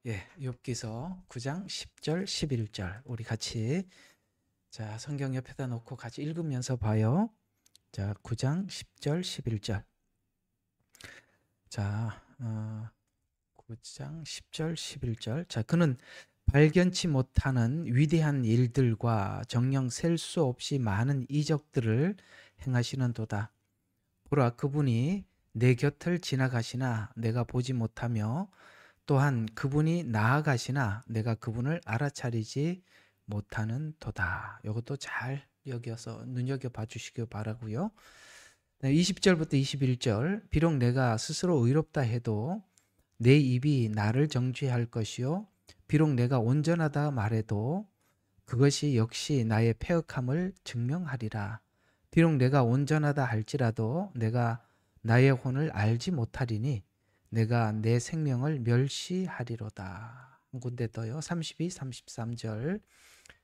예, 욥기서 9장 10절, 11절 우리 같이 자, 성경 옆에다 놓고 같이 읽으면서 봐요. 자, 9장 10절, 11절. 자, 9장 10절, 11절. 자, 그는 발견치 못하는 위대한 일들과 정녕 셀 수 없이 많은 이적들을 행하시는도다. 보라, 그분이 내 곁을 지나가시나 내가 보지 못하며 또한 그분이 나아가시나 내가 그분을 알아차리지 못하는 도다. 이것도 잘 여겨서 눈여겨봐 주시기 바라고요. 20절부터 21절. 비록 내가 스스로 의롭다 해도 내 입이 나를 정죄할 것이요 비록 내가 온전하다 말해도 그것이 역시 나의 패역함을 증명하리라. 비록 내가 온전하다 할지라도 내가 나의 혼을 알지 못하리니 내가 내 생명을 멸시하리로다. 한 군데 더요. 32, 33절.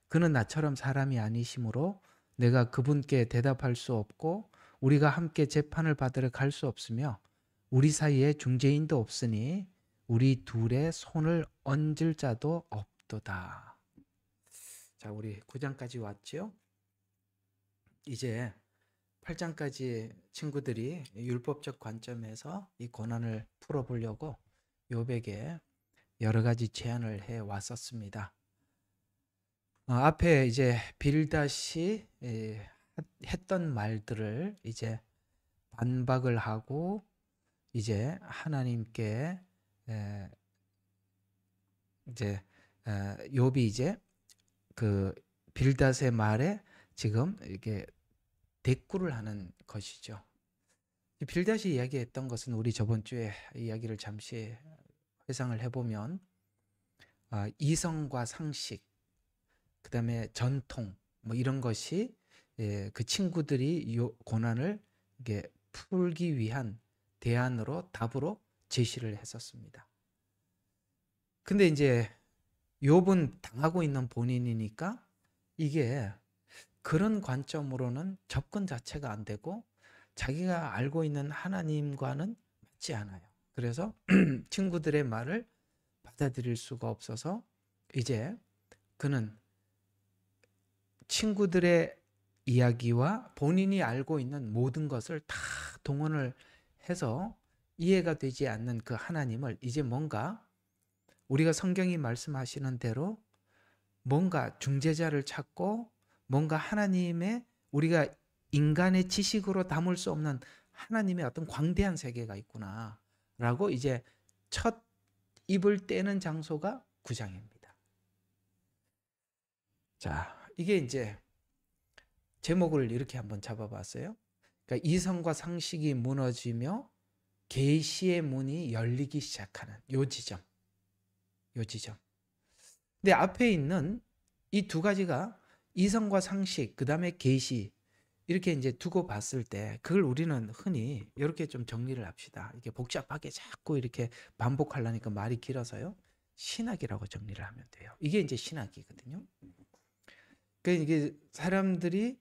그는 나처럼 사람이 아니시므로 내가 그분께 대답할 수 없고 우리가 함께 재판을 받으러 갈 수 없으며 우리 사이에 중재인도 없으니 우리 둘의 손을 얹을 자도 없도다. 자, 우리 9장까지 왔죠? 이제 8장까지 친구들이 율법적 관점에서 이 고난을 풀어보려고 욥에게 여러 가지 제안을 해 왔었습니다. 앞에 이제 빌닷이 했던 말들을 이제 반박을 하고 이제 하나님께 이제 욥이 이제 그 빌닷의 말에 지금 이렇게 대꾸를 하는 것이죠. 빌닷이 이야기했던 것은 우리 저번 주에 이야기를 잠시 회상을 해보면 이성과 상식, 그 다음에 전통 뭐 이런 것이 그 친구들이 고난을 이게 풀기 위한 대안으로 답으로 제시를 했었습니다. 근데 이제 욥은 당하고 있는 본인이니까 이게 그런 관점으로는 접근 자체가 안 되고 자기가 알고 있는 하나님과는 맞지 않아요. 그래서 친구들의 말을 받아들일 수가 없어서 이제 그는 친구들의 이야기와 본인이 알고 있는 모든 것을 다 동원을 해서 이해가 되지 않는 그 하나님을 이제 뭔가 우리가 성경이 말씀하시는 대로 뭔가 중재자를 찾고 뭔가 하나님의 우리가 인간의 지식으로 담을 수 없는 하나님의 어떤 광대한 세계가 있구나 라고 이제 첫 입을 떼는 장소가 9장입니다. 자, 이게 이제 제목을 이렇게 한번 잡아봤어요. 그러니까 이성과 상식이 무너지며 계시의 문이 열리기 시작하는 요 지점. 근데 앞에 있는 이 두 가지가 이성과 상식, 그 다음에 계시 이렇게 이제 두고 봤을 때 그걸 우리는 흔히 이렇게 좀 정리를 합시다. 이렇게 복잡하게 자꾸 이렇게 반복하려니까 말이 길어서요. 신학이라고 정리를 하면 돼요. 이게 이제 신학이거든요. 그러니까 이게 사람들이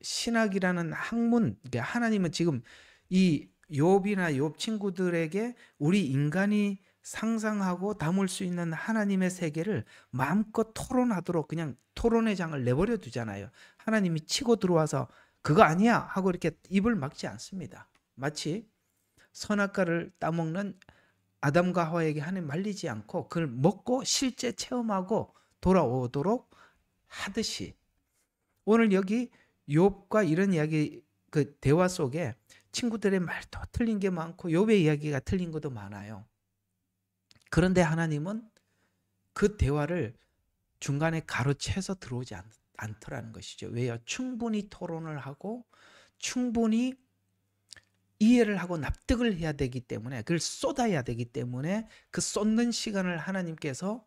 신학이라는 학문, 그러니까 하나님은 지금 이 욥이나 욥 친구들에게 우리 인간이 상상하고 담을 수 있는 하나님의 세계를 마음껏 토론하도록 그냥 토론의 장을 내버려 두잖아요. 하나님이 치고 들어와서 그거 아니야 하고 이렇게 입을 막지 않습니다. 마치 선악과를 따먹는 아담과 하와에게 하나님 말리지 않고 그걸 먹고 실제 체험하고 돌아오도록 하듯이 오늘 여기 욥과 이런 이야기 그 대화 속에 친구들의 말도 틀린 게 많고 욥의 이야기가 틀린 것도 많아요. 그런데 하나님은 그 대화를 중간에 가로채서 들어오지 않더라는 것이죠. 왜요? 충분히 토론을 하고 충분히 이해를 하고 납득을 해야 되기 때문에 그걸 쏟아야 되기 때문에 그 쏟는 시간을 하나님께서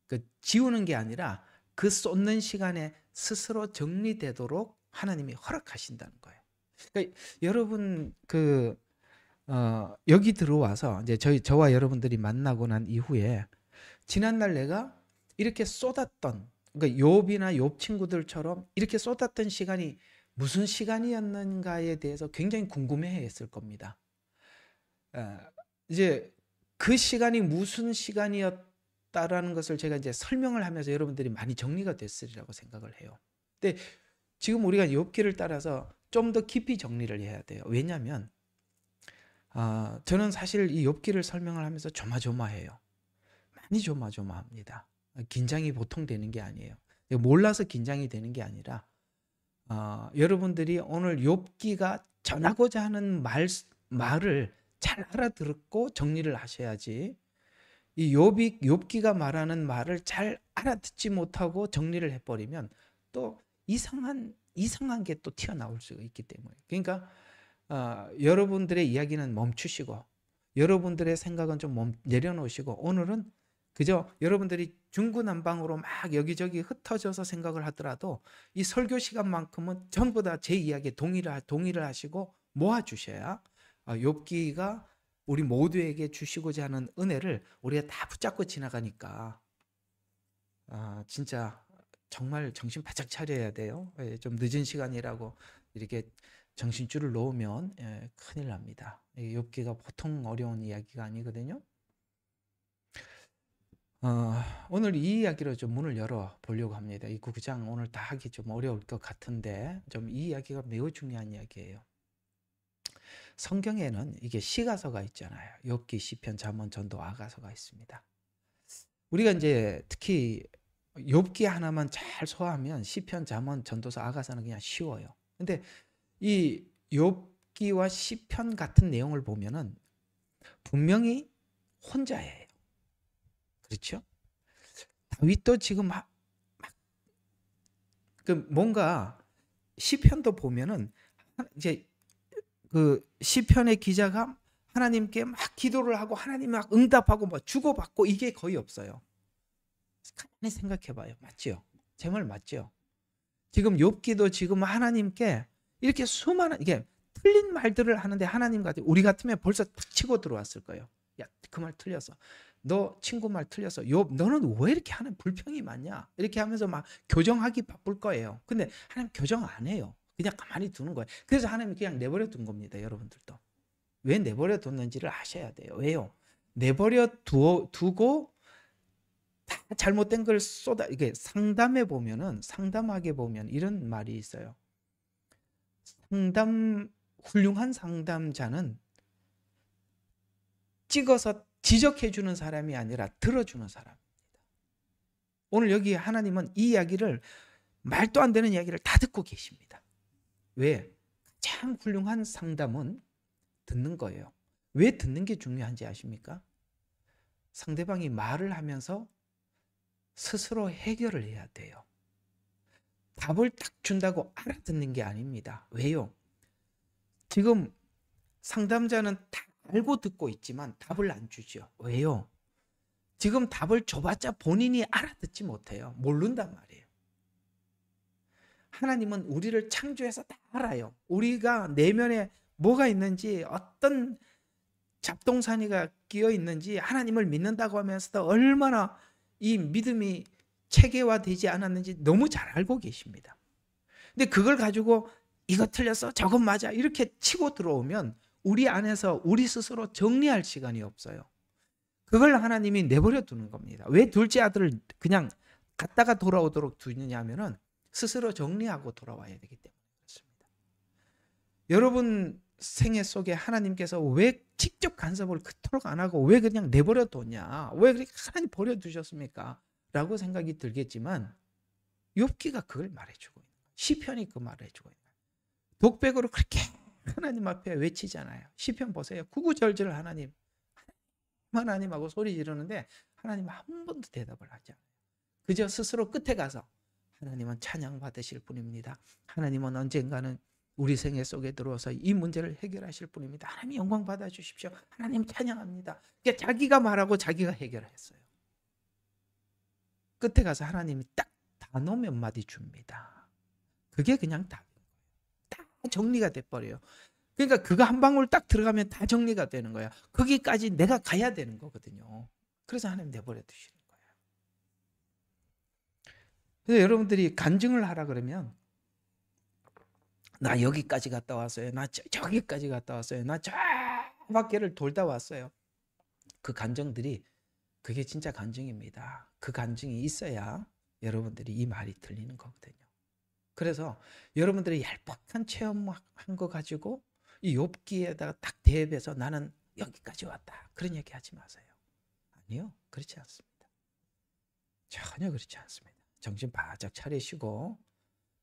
그 지우는 게 아니라 그 쏟는 시간에 스스로 정리되도록 하나님이 허락하신다는 거예요. 그러니까 여러분 여기 들어와서 이제 저와 여러분들이 만나고 난 이후에 지난날 내가 이렇게 쏟았던 그러니까 욥이나 욥 친구들처럼 이렇게 쏟았던 시간이 무슨 시간이었는가에 대해서 굉장히 궁금해했을 겁니다. 이제 그 시간이 무슨 시간이었다라는 것을 제가 이제 설명을 하면서 여러분들이 많이 정리가 됐으리라고 생각을 해요. 근데 지금 우리가 욥기를 따라서 좀 더 깊이 정리를 해야 돼요. 왜냐하면 저는 사실 이 욥기를 설명을 하면서 조마조마해요. 많이 조마조마합니다. 긴장이 보통 되는 게 아니에요. 몰라서 긴장이 되는 게 아니라 여러분들이 오늘 욥기가 전하고자 하는 말을 잘 알아듣고 정리를 하셔야지, 이 욥기가 말하는 말을 잘 알아듣지 못하고 정리를 해버리면 또 이상한 게 또 튀어나올 수가 있기 때문에. 그러니까 여러분들의 이야기는 멈추시고 여러분들의 생각은 좀 내려놓으시고, 오늘은 그저 여러분들이 중구난방으로 막 여기저기 흩어져서 생각을 하더라도 이 설교 시간만큼은 전부 다 제 이야기에 동의를 하시고 모아주셔야 욥기가 우리 모두에게 주시고자 하는 은혜를 우리가 다 붙잡고 지나가니까 진짜 정말 정신 바짝 차려야 돼요. 좀 늦은 시간이라고 이렇게 정신줄을 놓으면 큰일 납니다. 욥기가 보통 어려운 이야기가 아니거든요. 오늘 이 이야기로 좀 문을 열어 보려고 합니다. 이 9장 오늘 다 하기 좀 어려울 것 같은데 좀 이 이야기가 매우 중요한 이야기예요. 성경에는 이게 시가서가 있잖아요. 욥기, 시편, 잠언, 전도, 아가서가 있습니다. 우리가 이제 특히 욥기 하나만 잘 소화하면 시편, 잠언, 전도서, 아가서는 그냥 쉬워요. 근데 이 욥기와 시편 같은 내용을 보면은 분명히 혼자예요. 그렇죠? 다윗도 지금 뭔가 시편도 보면은 이제 그 시편의 기자가 하나님께 막 기도를 하고 하나님 막 응답하고 뭐 주고받고 이게 거의 없어요. 가만히 생각해봐요. 맞죠? 제 말 맞죠? 지금 욥기도 지금 하나님께 이렇게 수많은 이게 틀린 말들을 하는데 하나님 같은 우리 같으면 벌써 탁 치고 들어왔을 거예요. 야, 그 말 틀렸어. 너 친구 말 틀렸어. 욥, 너는 왜 이렇게 하는 불평이 많냐? 이렇게 하면서 막 교정하기 바쁠 거예요. 근데 하나님 교정 안 해요. 그냥 가만히 두는 거예요. 그래서 하나님이 그냥 내버려 둔 겁니다. 여러분들도. 왜 내버려 뒀는지를 아셔야 돼요. 왜요? 내버려 두고 다 잘못된 걸 이게 상담하게 보면 이런 말이 있어요. 훌륭한 상담자는 찍어서 지적해주는 사람이 아니라 들어주는 사람입니다. 오늘 여기 하나님은 이 이야기를, 말도 안 되는 이야기를 다 듣고 계십니다. 왜? 가장 훌륭한 상담은 듣는 거예요. 왜 듣는 게 중요한지 아십니까? 상대방이 말을 하면서 스스로 해결을 해야 돼요. 답을 딱 준다고 알아듣는 게 아닙니다. 왜요? 지금 상담자는 다 알고 듣고 있지만 답을 안 주죠. 왜요? 지금 답을 줘봤자 본인이 알아듣지 못해요. 모른단 말이에요. 하나님은 우리를 창조해서 다 알아요. 우리가 내면에 뭐가 있는지, 어떤 잡동사니가 끼어 있는지 하나님을 믿는다고 하면서도 얼마나 이 믿음이 체계화되지 않았는지 너무 잘 알고 계십니다. 근데 그걸 가지고 이거 틀렸어, 저거 맞아 이렇게 치고 들어오면 우리 안에서 우리 스스로 정리할 시간이 없어요. 그걸 하나님이 내버려 두는 겁니다. 왜 둘째 아들을 그냥 갔다가 돌아오도록 두느냐 하면은 스스로 정리하고 돌아와야 되기 때문에 그렇습니다. 여러분 생애 속에 하나님께서 왜 직접 간섭을 그토록 안 하고 왜 그냥 내버려 뒀냐, 왜 그렇게 하나님 버려두셨습니까? 라고 생각이 들겠지만 욥기가 그걸 말해주고 있는 거예요. 시편이 그 말을 해주고 있는 거예요. 독백으로 그렇게 하나님 앞에 외치잖아요. 시편 보세요. 구구절절 하나님하고 소리 지르는데 하나님 한 번도 대답을 하지 않아요. 그저 스스로 끝에 가서 하나님은 찬양 받으실 분입니다. 하나님은 언젠가는 우리 생애 속에 들어와서 이 문제를 해결하실 분입니다. 하나님 영광 받아주십시오. 하나님 찬양합니다. 그러니까 자기가 말하고 자기가 해결했어요. 끝에 가서 하나님이 딱 단어 몇 마디 줍니다. 그게 그냥 답인 거예요. 다 정리가 돼버려요. 그러니까 그거 한 방울 딱 들어가면 다 정리가 되는 거야. 거기까지 내가 가야 되는 거거든요. 그래서 하나님 내버려 두시는 거예요. 그래서 여러분들이 간증을 하라 그러면 나 여기까지 갔다 왔어요. 나 저기까지 갔다 왔어요. 나 저 밖에를 돌다 왔어요. 그 간증들이 그게 진짜 간증입니다. 그 간증이 있어야 여러분들이 이 말이 들리는 거거든요. 그래서 여러분들이 얄팍한 체험한 거 가지고 이 욥기에다가 딱 대입해서 나는 여기까지 왔다, 그런 얘기 하지 마세요. 아니요, 그렇지 않습니다. 전혀 그렇지 않습니다. 정신 바짝 차리시고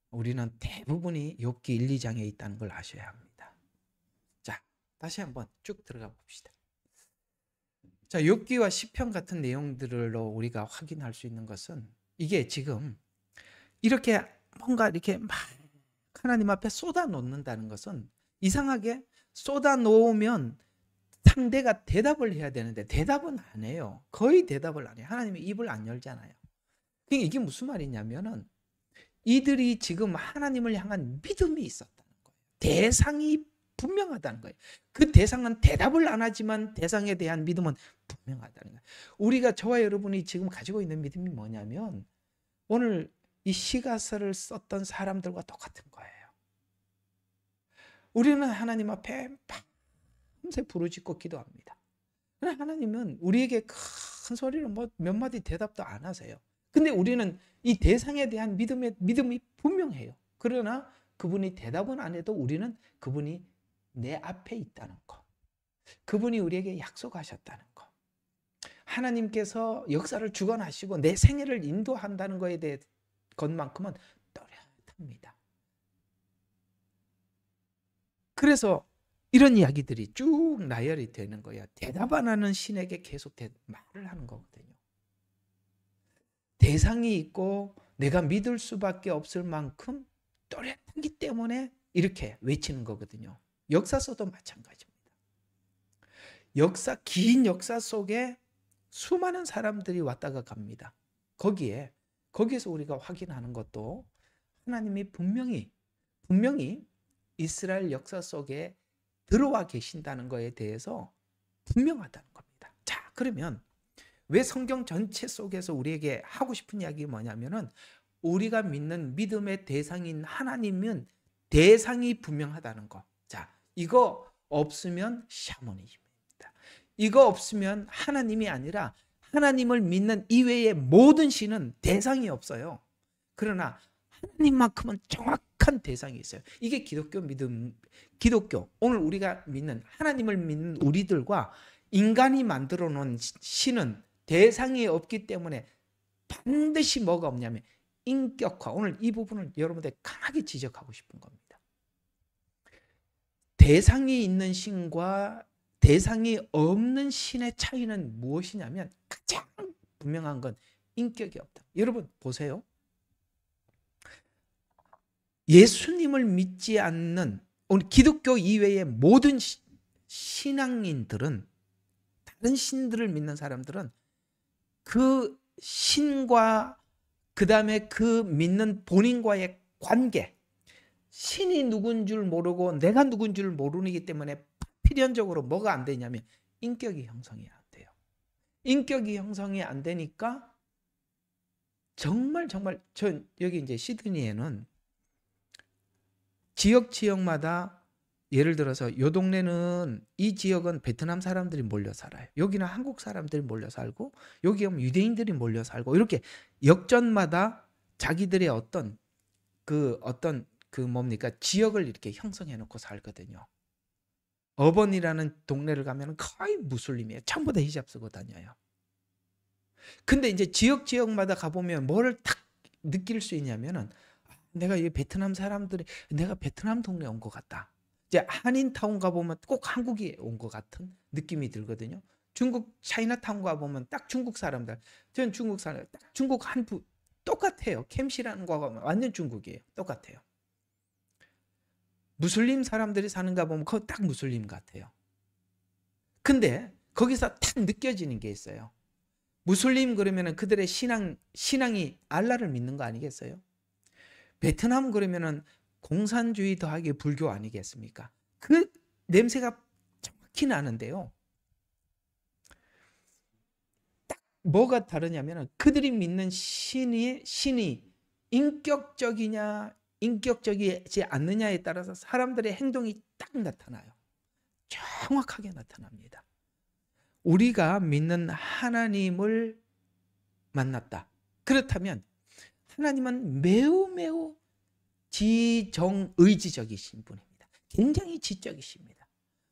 우리는 대부분이 욥기 1, 2장에 있다는 걸 아셔야 합니다. 자, 다시 한번 쭉 들어가 봅시다. 자, 욥기와 시편 같은 내용들로 우리가 확인할 수 있는 것은 이게 지금 이렇게 뭔가 이렇게 막 하나님 앞에 쏟아 놓는다는 것은 이상하게 쏟아 놓으면 상대가 대답을 해야 되는데 대답은 안 해요. 거의 대답을 안 해요. 하나님이 입을 안 열잖아요. 그러니까 이게 무슨 말이냐면은 이들이 지금 하나님을 향한 믿음이 있었다는 거예요. 대상이 분명하다는 거예요. 그 대상은 대답을 안 하지만 대상에 대한 믿음은 분명하다는 거예요. 우리가 저와 여러분이 지금 가지고 있는 믿음이 뭐냐면 오늘 이 시가서를 썼던 사람들과 똑같은 거예요. 우리는 하나님 앞에 밤새 부르짖고 기도합니다. 그러나 하나님은 우리에게 큰 소리로 뭐 몇 마디 대답도 안 하세요. 근데 우리는 이 대상에 대한 믿음이 분명해요. 그러나 그분이 대답은 안 해도 우리는 그분이 내 앞에 있다는 거, 그분이 우리에게 약속하셨다는 거, 하나님께서 역사를 주관하시고 내 생애를 인도한다는 것에 대해 것만큼은 또렷합니다. 그래서 이런 이야기들이 쭉 나열이 되는 거야. 대답 안 하는 신에게 계속 말을 하는 거거든요. 대상이 있고 내가 믿을 수밖에 없을 만큼 또렷하기 때문에 이렇게 외치는 거거든요. 역사서도 마찬가지입니다. 긴 역사 속에 수많은 사람들이 왔다가 갑니다. 거기에서 우리가 확인하는 것도 하나님이 분명히 이스라엘 역사 속에 들어와 계신다는 것에 대해서 분명하다는 겁니다. 자, 그러면 왜 성경 전체 속에서 우리에게 하고 싶은 이야기가 뭐냐면은 우리가 믿는 믿음의 대상인 하나님은 대상이 분명하다는 거. 자, 이거 없으면 샤머니즘입니다. 이거 없으면 하나님이 아니라 하나님을 믿는 이외의 모든 신은 대상이 없어요. 그러나 하나님만큼은 정확한 대상이 있어요. 이게 기독교 오늘 우리가 믿는 하나님을 믿는 우리들과 인간이 만들어 놓은 신은 대상이 없기 때문에 반드시 뭐가 없냐면 인격화. 오늘 이 부분을 여러분들 강하게 지적하고 싶은 겁니다. 대상이 있는 신과 대상이 없는 신의 차이는 무엇이냐면 가장 분명한 건 인격이 없다. 여러분 보세요. 예수님을 믿지 않는 오늘 기독교 이외의 모든 신앙인들은, 다른 신들을 믿는 사람들은 그 신과 그 다음에 그 믿는 본인과의 관계, 신이 누군 줄 모르고 내가 누군 줄 모르기 때문에 필연적으로 뭐가 안 되냐면 인격이 형성이 안 돼요. 인격이 형성이 안 되니까 정말 전 여기 이제 시드니에는 지역마다 예를 들어서 요 동네는 이 지역은 베트남 사람들이 몰려 살아요. 여기는 한국 사람들이 몰려 살고 여기 오면 유대인들이 몰려 살고 이렇게 역전마다 자기들의 어떤 지역을 이렇게 형성해 놓고 살거든요. 어번이라는 동네를 가면 거의 무슬림이에요. 전부 다 히잡 쓰고 다녀요. 근데 이제 지역마다 가보면 뭐를 딱 느낄 수 있냐면은 내가 이 베트남 사람들이 내가 베트남 동네에 온 것 같다. 이제 한인타운 가보면 꼭 한국에 온 것 같은 느낌이 들거든요. 중국 차이나타운 가보면 딱 중국 사람들. 저는 중국 사람, 딱 중국 한부 똑같아요. 캠시라는 거 가면 완전 중국이에요. 똑같아요. 무슬림 사람들이 사는가 보면 그거 딱 무슬림 같아요. 근데 거기서 딱 느껴지는 게 있어요. 무슬림 그러면은 그들의 신앙이 알라를 믿는 거 아니겠어요? 베트남 그러면은 공산주의 더하기 불교 아니겠습니까? 그 냄새가 정확히 나는데요. 딱 뭐가 다르냐면 그들이 믿는 신이 인격적이지 않느냐에 따라서 사람들의 행동이 딱 나타나요. 정확하게 나타납니다. 우리가 믿는 하나님을 만났다. 그렇다면 하나님은 매우 매우 지정의지적이신 분입니다. 굉장히 지적이십니다.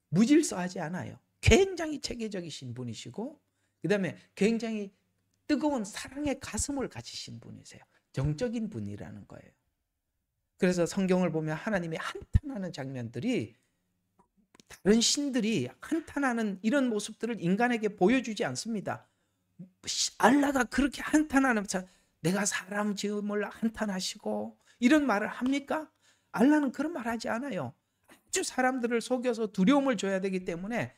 무질서하지 않아요. 굉장히 체계적이신 분이시고, 그 다음에 굉장히 뜨거운 사랑의 가슴을 가지신 분이세요. 정적인 분이라는 거예요. 그래서 성경을 보면 하나님이 한탄하는 장면들이, 다른 신들이 한탄하는 이런 모습들을 인간에게 보여주지 않습니다. 알라가 그렇게 한탄하면서 내가 사람 지음을 한탄하시고 이런 말을 합니까? 알라는 그런 말 하지 않아요. 아주 사람들을 속여서 두려움을 줘야 되기 때문에,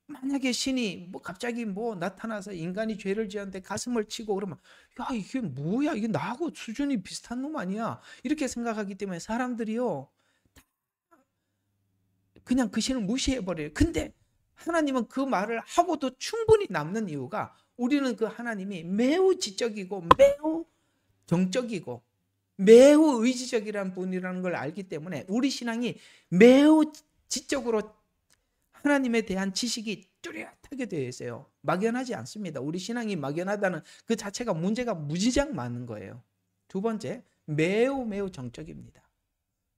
만약에 신이 갑자기 나타나서 인간이 죄를 지었는데 가슴을 치고 그러면, 야, 이게 뭐야, 이게 나하고 수준이 비슷한 놈 아니야, 이렇게 생각하기 때문에 사람들이요 그냥 그 신을 무시해버려요. 근데 하나님은 그 말을 하고도 충분히 남는 이유가, 우리는 그 하나님이 매우 지적이고 매우 정적이고 매우 의지적이라는 분이라는 걸 알기 때문에, 우리 신앙이 매우 지적으로 하나님에 대한 지식이 뚜렷하게 되어 있어요. 막연하지 않습니다. 우리 신앙이 막연하다는 그 자체가 문제가 무지장 많은 거예요. 두 번째, 매우 매우 정적입니다.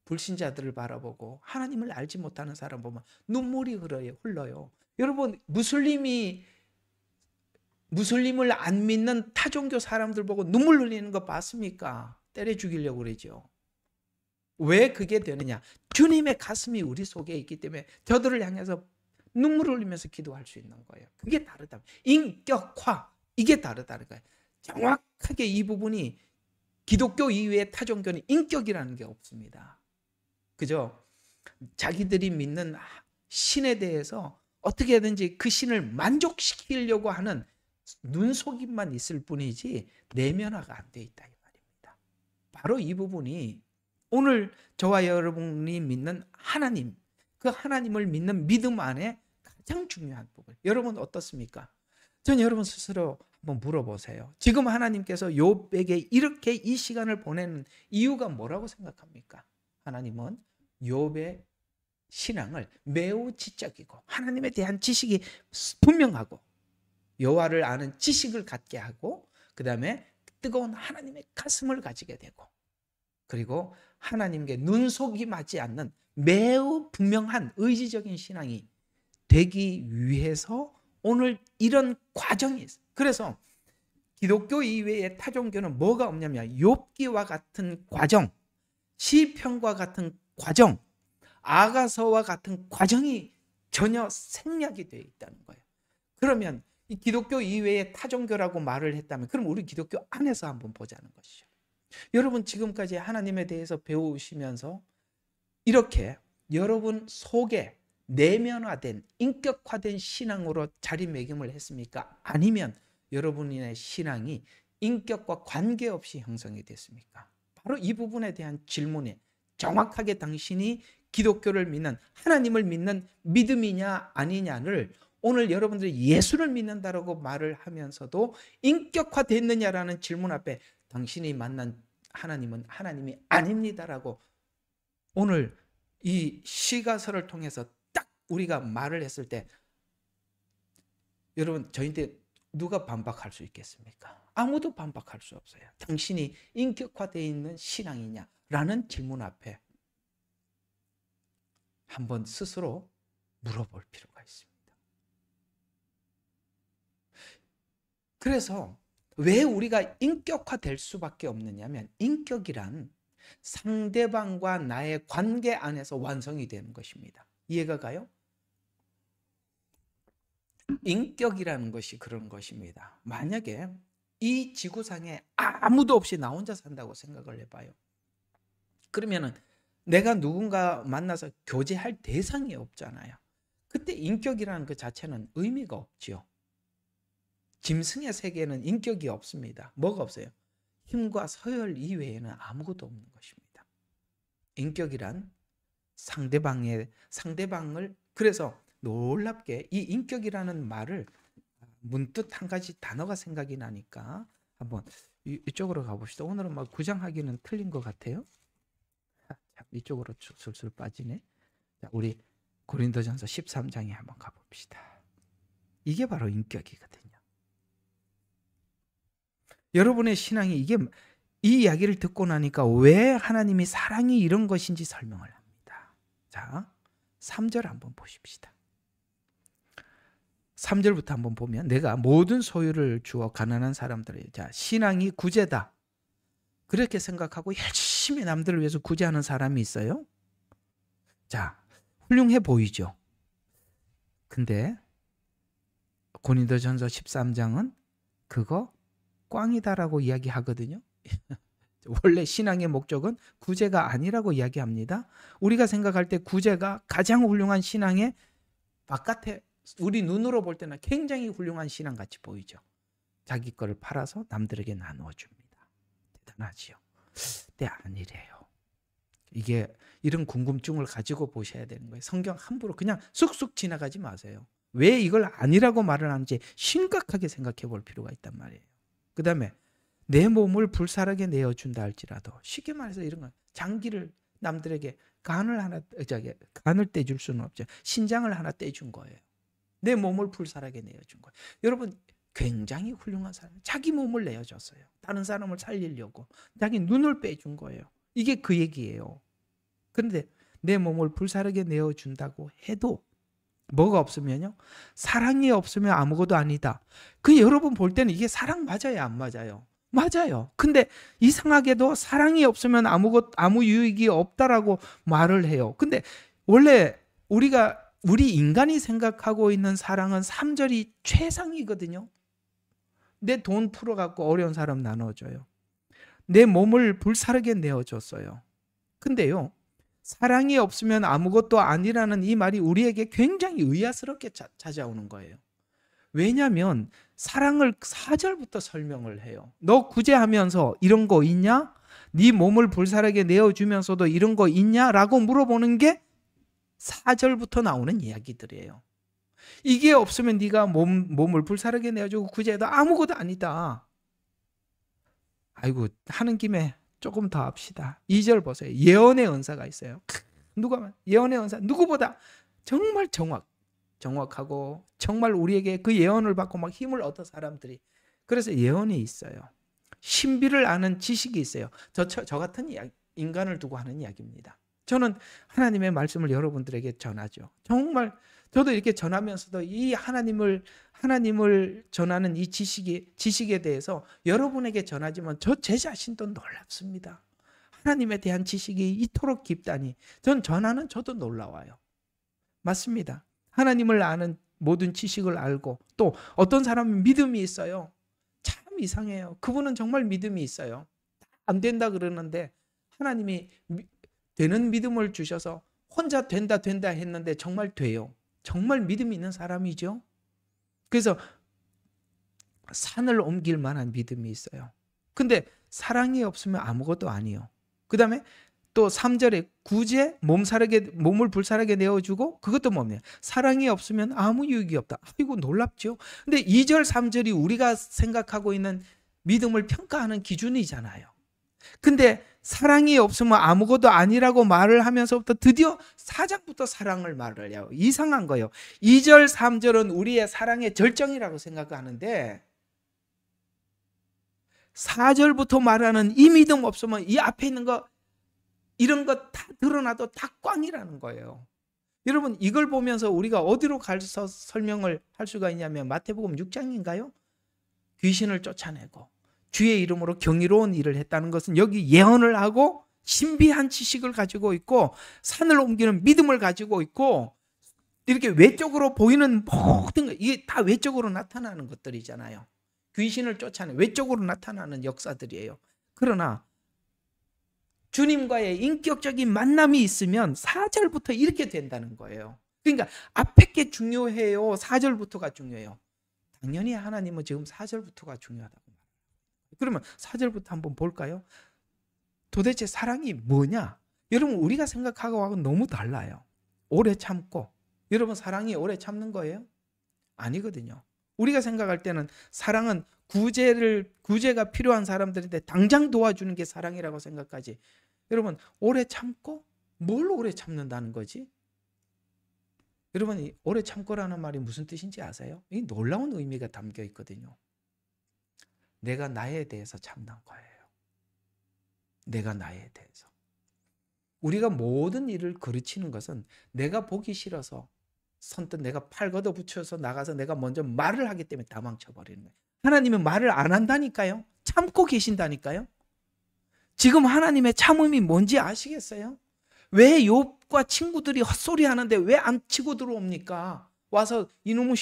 불신자들을 바라보고 하나님을 알지 못하는 사람 보면 눈물이 흘러요. 여러분, 무슬림을 안 믿는 타종교 사람들 보고 눈물 흘리는 거 봤습니까? 때려 죽이려고 그러죠. 왜 그게 되느냐? 주님의 가슴이 우리 속에 있기 때문에 저들을 향해서 눈물을 흘리면서 기도할 수 있는 거예요. 그게 다르다. 인격화, 이게 다르다는 거예요. 정확하게 이 부분이, 기독교 이외의 타종교는 인격이라는 게 없습니다. 그죠? 자기들이 믿는 신에 대해서 어떻게든지 그 신을 만족시키려고 하는 눈속임만 있을 뿐이지 내면화가 안 돼 있다 이 말입니다. 바로 이 부분이 오늘 저와 여러분이 믿는 하나님, 그 하나님을 믿는 믿음 안에 가장 중요한 부분. 여러분 어떻습니까? 전 여러분 스스로 한번 물어보세요. 지금 하나님께서 욥에게 이렇게 이 시간을 보내는 이유가 뭐라고 생각합니까? 하나님은 욥의 신앙을 매우 지적이고 하나님에 대한 지식이 분명하고 여호와를 아는 지식을 갖게 하고, 그 다음에 뜨거운 하나님의 가슴을 가지게 되고, 그리고 하나님께 눈속임하지 않는 매우 분명한 의지적인 신앙이 되기 위해서 오늘 이런 과정이 있어요. 그래서 기독교 이외의 타종교는 뭐가 없냐면 욥기와 같은 과정, 시편과 같은 과정, 아가서와 같은 과정이 전혀 생략이 되어 있다는 거예요. 그러면 이 기독교 이외의 타종교라고 말을 했다면, 그럼 우리 기독교 안에서 한번 보자는 것이죠. 여러분 지금까지 하나님에 대해서 배우시면서 이렇게 여러분 속에 내면화된 인격화된 신앙으로 자리매김을 했습니까? 아니면 여러분의 신앙이 인격과 관계없이 형성이 됐습니까? 바로 이 부분에 대한 질문에 정확하게 당신이 기독교를 믿는, 하나님을 믿는 믿음이냐 아니냐를, 오늘 여러분들이 예수를 믿는다라고 말을 하면서도 인격화됐느냐라는 질문 앞에 당신이 만난 하나님은 하나님이 아닙니다라고 오늘 이 시가서를 통해서 딱 우리가 말을 했을 때, 여러분 저희한테 누가 반박할 수 있겠습니까? 아무도 반박할 수 없어요. 당신이 인격화되어 있는 신앙이냐라는 질문 앞에 한번 스스로 물어볼 필요가 있습니다. 그래서 왜 우리가 인격화될 수밖에 없느냐면, 인격이란 상대방과 나의 관계 안에서 완성이 되는 것입니다. 이해가 가요? 인격이라는 것이 그런 것입니다. 만약에 이 지구상에 아무도 없이 나 혼자 산다고 생각을 해봐요. 그러면은 내가 누군가 만나서 교제할 대상이 없잖아요. 그때 인격이라는 그 자체는 의미가 없지요. 짐승의 세계에는 인격이 없습니다. 뭐가 없어요? 힘과 서열 이외에는 아무것도 없는 것입니다. 인격이란 상대방을, 그래서 놀랍게 이 인격이라는 말을 문득 한 가지 단어가 생각이 나니까 한번 이쪽으로 가봅시다. 오늘은 막 구장하기는 틀린 것 같아요. 이쪽으로 술술 빠지네. 자, 우리 고린도전서 13장에 한번 가봅시다. 이게 바로 인격이거든요. 여러분의 신앙이 이 이야기를 듣고 나니까 왜 하나님이 사랑이 이런 것인지 설명을 합니다. 자, 3절 한번 보십시다. 3절부터 한번 보면 내가 모든 소유를 주어 가난한 사람들에게, 자, 신앙이 구제다. 그렇게 생각하고 열심히 남들을 위해서 구제하는 사람이 있어요. 자, 훌륭해 보이죠. 근데 고린도전서 13장은 그거 꽝이다라고 이야기하거든요. 원래 신앙의 목적은 구제가 아니라고 이야기합니다. 우리가 생각할 때 구제가 가장 훌륭한 신앙의 바깥에 우리 눈으로 볼 때는 굉장히 훌륭한 신앙같이 보이죠. 자기 거를 팔아서 남들에게 나누어 줍니다. 대단하지요. 근데 아니래요. 이게 이런 궁금증을 가지고 보셔야 되는 거예요. 성경 함부로 그냥 쑥쑥 지나가지 마세요. 왜 이걸 아니라고 말을 하는지 심각하게 생각해 볼 필요가 있단 말이에요. 그 다음에 내 몸을 불사르게 내어준다 할지라도, 쉽게 말해서 이런 거, 장기를 남들에게 간을 떼줄 수는 없죠. 신장을 하나 떼준 거예요. 내 몸을 불사르게 내어준 거예요. 여러분, 굉장히 훌륭한 사람, 자기 몸을 내어줬어요. 다른 사람을 살리려고 자기 눈을 빼준 거예요. 이게 그 얘기예요. 그런데 내 몸을 불사르게 내어준다고 해도 뭐가 없으면요, 사랑이 없으면 아무것도 아니다. 그 여러분 볼 때는 이게 사랑 맞아요, 안 맞아요? 맞아요. 근데 이상하게도 사랑이 없으면 아무 유익이 없다라고 말을 해요. 근데 원래 우리 인간이 생각하고 있는 사랑은 3절이 최상이거든요. 내 돈 풀어갖고 어려운 사람 나눠줘요. 내 몸을 불사르게 내어줬어요. 근데요, 사랑이 없으면 아무것도 아니라는 이 말이 우리에게 굉장히 의아스럽게 찾아오는 거예요. 왜냐하면 사랑을 4절부터 설명을 해요. 너 구제하면서 이런 거 있냐? 네 몸을 불사르게 내어주면서도 이런 거 있냐? 라고 물어보는 게 4절부터 나오는 이야기들이에요. 이게 없으면 네가 몸을 불사르게 내어주고 구제해도 아무것도 아니다. 아이고, 하는 김에 조금 더 합시다. 2절 보세요. 예언의 은사가 있어요. 예언의 은사, 누구보다 정말 정확하고 정말 우리에게 그 예언을 받고 막 힘을 얻은 사람들이, 그래서 예언이 있어요. 신비를 아는 지식이 있어요. 저 같은 인간을 두고 하는 이야기입니다. 저는 하나님의 말씀을 여러분들에게 전하죠. 정말 저도 이렇게 전하면서도 이 하나님을 전하는 이 지식에 대해서 여러분에게 전하지만 제 자신도 놀랍습니다. 하나님에 대한 지식이 이토록 깊다니 저도 놀라워요. 맞습니다. 하나님을 아는 모든 지식을 알고, 또 어떤 사람은 믿음이 있어요. 참 이상해요. 그분은 정말 믿음이 있어요. 안 된다 그러는데 하나님이 되는 믿음을 주셔서 혼자 된다 했는데 정말 돼요. 정말 믿음이 있는 사람이죠. 그래서 산을 옮길 만한 믿음이 있어요. 근데 사랑이 없으면 아무것도 아니에요. 그 다음에 또 3절에 구제, 몸을 불사르게 내어주고, 그것도 뭡니까? 사랑이 없으면 아무 유익이 없다. 아이고, 놀랍죠? 근데 2절, 3절이 우리가 생각하고 있는 믿음을 평가하는 기준이잖아요. 근데 사랑이 없으면 아무것도 아니라고 말을 하면서부터 드디어 4장부터 사랑을 말을 해요. 이상한 거예요. 2절, 3절은 우리의 사랑의 절정이라고 생각하는데 4절부터 말하는 이 믿음 없으면 이 앞에 있는 거, 이런 거 다 드러나도 다 꽝이라는 거예요. 여러분, 이걸 보면서 우리가 어디로 가서 설명을 할 수가 있냐면 마태복음 6장인가요? 귀신을 쫓아내고 주의 이름으로 경이로운 일을 했다는 것은 여기 예언을 하고 신비한 지식을 가지고 있고 산을 옮기는 믿음을 가지고 있고, 이렇게 외적으로 보이는 모든 것, 이게 다 외적으로 나타나는 것들이잖아요. 귀신을 쫓아내 외적으로 나타나는 역사들이에요. 그러나 주님과의 인격적인 만남이 있으면 4절부터 이렇게 된다는 거예요. 그러니까 앞에 게 중요해요? 4절부터가 중요해요? 당연히 하나님은 지금 4절부터가 중요하다고 말해요. 그러면 4절부터 한번 볼까요? 도대체 사랑이 뭐냐? 여러분, 우리가 생각하고는 너무 달라요. 오래 참고. 여러분, 사랑이 오래 참는 거예요? 아니거든요. 우리가 생각할 때는 사랑은 구제가 필요한 사람들인데 당장 도와주는 게 사랑이라고 생각하지. 여러분, 오래 참고 뭘 오래 참는다는 거지? 여러분, 오래 참고라는 말이 무슨 뜻인지 아세요? 이 놀라운 의미가 담겨 있거든요. 내가 나에 대해서 참는 거예요. 내가 나에 대해서. 우리가 모든 일을 그르치는 것은 내가 보기 싫어서 선뜻 내가 팔 걷어붙여서 나가서 내가 먼저 말을 하기 때문에 다 망쳐버리는 거예요. 하나님은 말을 안 한다니까요. 참고 계신다니까요. 지금 하나님의 참음이 뭔지 아시겠어요? 왜 욥과 친구들이 헛소리 하는데 왜 안 치고 들어옵니까? 와서 이놈의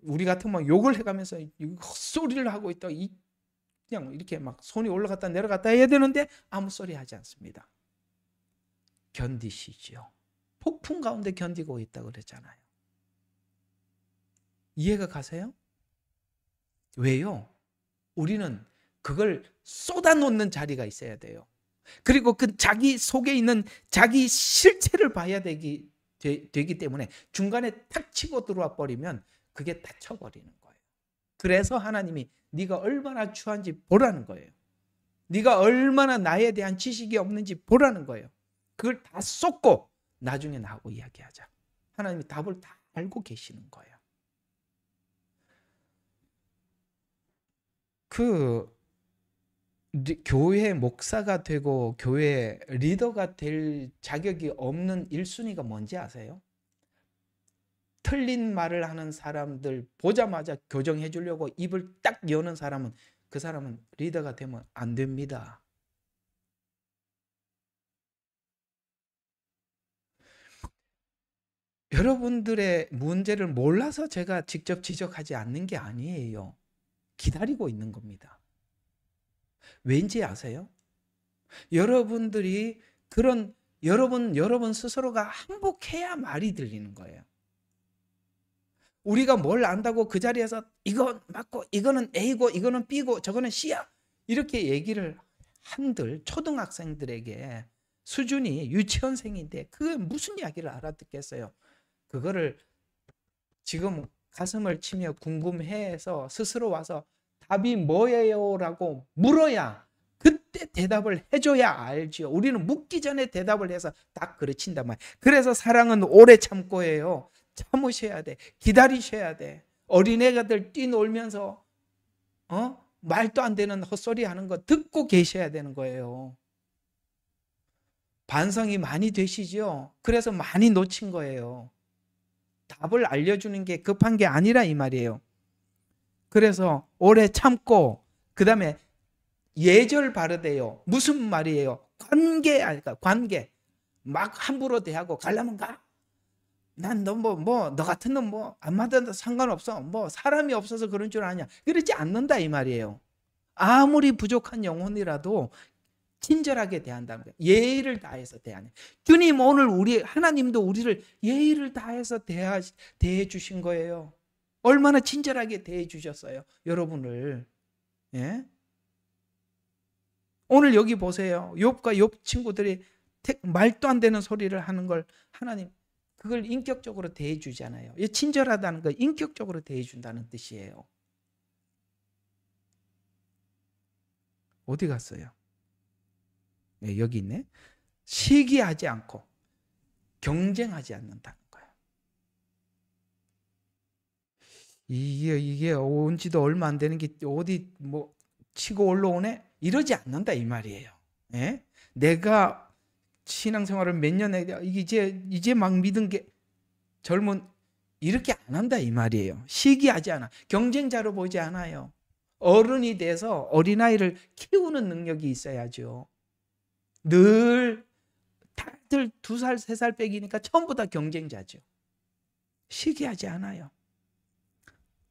우리 같으면 욕을 해가면서 헛소리를 하고 있다. 그냥 이렇게 막 손이 올라갔다 내려갔다 해야 되는데 아무 소리 하지 않습니다. 견디시죠. 폭풍 가운데 견디고 있다고 그랬잖아요. 이해가 가세요? 왜요? 우리는 그걸 쏟아놓는 자리가 있어야 돼요. 그리고 그 자기 속에 있는 자기 실체를 봐야 되기 때문에 중간에 탁 치고 들어와 버리면 그게 다쳐버리는 거예요. 그래서 하나님이 네가 얼마나 추한지 보라는 거예요. 네가 얼마나 나에 대한 지식이 없는지 보라는 거예요. 그걸 다 쏟고 나중에 나하고 이야기하자. 하나님이 답을 다 알고 계시는 거예요. 교회 목사가 되고 교회 리더가 될 자격이 없는 1순위가 뭔지 아세요? 틀린 말을 하는 사람들 보자마자 교정해 주려고 입을 딱 여는 사람은 그 사람은 리더가 되면 안 됩니다. 여러분들의 문제를 몰라서 제가 직접 지적하지 않는 게 아니에요. 기다리고 있는 겁니다. 왠지 아세요? 여러분들이 여러분 스스로가 항복해야 말이 들리는 거예요. 우리가 뭘 안다고 그 자리에서 이거 맞고 이거는 A고 이거는 B고 저거는 C야 이렇게 얘기를 한들 초등학생들에게 수준이 유치원생인데 그게 무슨 이야기를 알아듣겠어요. 그거를 지금 가슴을 치며 궁금해해서 스스로 와서 답이 뭐예요? 라고 물어야 그때 대답을 해줘야 알지요. 우리는 묻기 전에 대답을 해서 딱 그르친단 말이에요. 그래서 사랑은 오래 참고예요. 참으셔야 돼. 기다리셔야 돼. 어린애가들 뛰놀면서 말도 안 되는 헛소리 하는 거 듣고 계셔야 되는 거예요. 반성이 많이 되시죠? 그래서 많이 놓친 거예요. 답을 알려주는 게 급한 게 아니라 이 말이에요. 그래서 오래 참고 그 다음에 예절 바르대요. 무슨 말이에요? 관계 아닐까? 관계. 막 함부로 대하고 가려면 가. 난 너 너 같은 놈 안 맞아도 상관없어. 사람이 없어서 그런 줄 아냐. 그러지 않는다 이 말이에요. 아무리 부족한 영혼이라도 친절하게 대한다는 거예요. 예의를 다해서 대하는. 주님 오늘 하나님도 우리를 예의를 다해서 대해 주신 거예요. 얼마나 친절하게 대해 주셨어요. 여러분을. 예? 오늘 여기 보세요. 욥과 욥 친구들이 말도 안 되는 소리를 하는 걸 하나님 그걸 인격적으로 대해 주잖아요. 친절하다는 걸 인격적으로 대해 준다는 뜻이에요. 어디 갔어요? 네, 여기 있네. 시기하지 않고 경쟁하지 않는다는 거예요. 이게 온 지도 얼마 안 되는 게 어디 치고 올라오네? 이러지 않는다 이 말이에요. 예? 내가 신앙생활을 몇 년 해 이제 막 믿은 게 젊은 이렇게 안 한다 이 말이에요. 시기하지 않아. 경쟁자로 보지 않아요. 어른이 돼서 어린아이를 키우는 능력이 있어야죠. 늘 다들 2살, 3살 빼기니까 전부 다 경쟁자죠. 시기하지 않아요.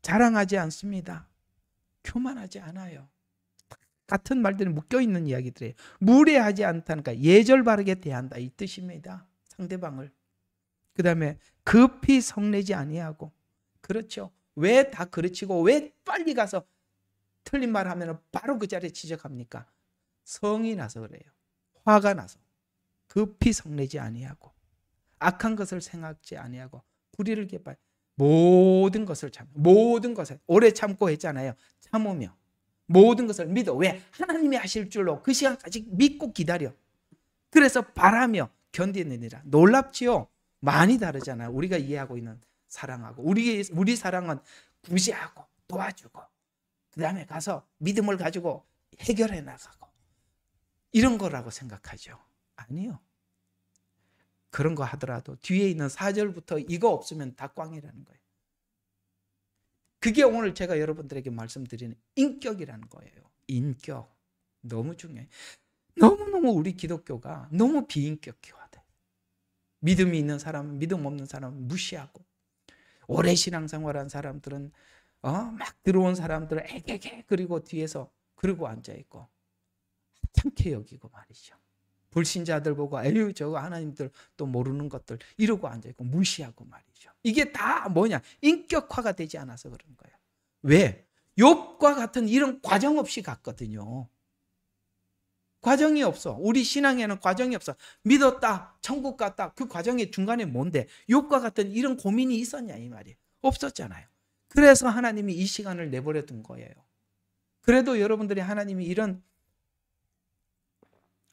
자랑하지 않습니다. 교만하지 않아요. 같은 말들이 묶여있는 이야기들이에요. 무례하지 않다니까 예절 바르게 대한다 이 뜻입니다. 상대방을. 그 다음에 급히 성내지 아니하고. 그렇죠. 왜 다 그르치고 왜 빨리 가서 틀린 말 하면 바로 그 자리에 지적합니까? 성이 나서 그래요. 화가 나서. 급히 성내지 아니하고 악한 것을 생각지 아니하고 불의를 개발 모든 것을 참 모든 것을 오래 참고 했잖아요. 참으며 모든 것을 믿어. 왜? 하나님이 하실 줄로 그 시간까지 믿고 기다려. 그래서 바라며 견디느니라. 놀랍지요? 많이 다르잖아요. 우리가 이해하고 있는 사랑하고 우리 사랑은 구제하고 도와주고 그다음에 가서 믿음을 가지고 해결해 나가고 이런 거라고 생각하죠. 아니요. 그런 거 하더라도 뒤에 있는 4절부터 이거 없으면 다 꽝이라는 거예요. 그게 오늘 제가 여러분들에게 말씀드리는 인격이라는 거예요. 인격. 너무 중요해요. 너무너무 우리 기독교가 너무 비인격화돼. 믿음이 있는 사람, 믿음 없는 사람은 무시하고 오래 신앙생활한 사람들은 막 들어온 사람들은 애개개 그리고 뒤에서 그러고 앉아있고 하찮게 여기고 말이죠. 불신자들 보고 에휴 저거 하나님들 또 모르는 것들 이러고 앉아있고 무시하고 말이죠. 이게 다 뭐냐? 인격화가 되지 않아서 그런 거예요. 왜? 욥과 같은 이런 과정 없이 갔거든요. 과정이 없어. 우리 신앙에는 과정이 없어. 믿었다, 천국 갔다. 그 과정의 중간에 뭔데? 욥과 같은 이런 고민이 있었냐 이 말이에요. 없었잖아요. 그래서 하나님이 이 시간을 내버려 둔 거예요. 그래도 여러분들이 하나님이 이런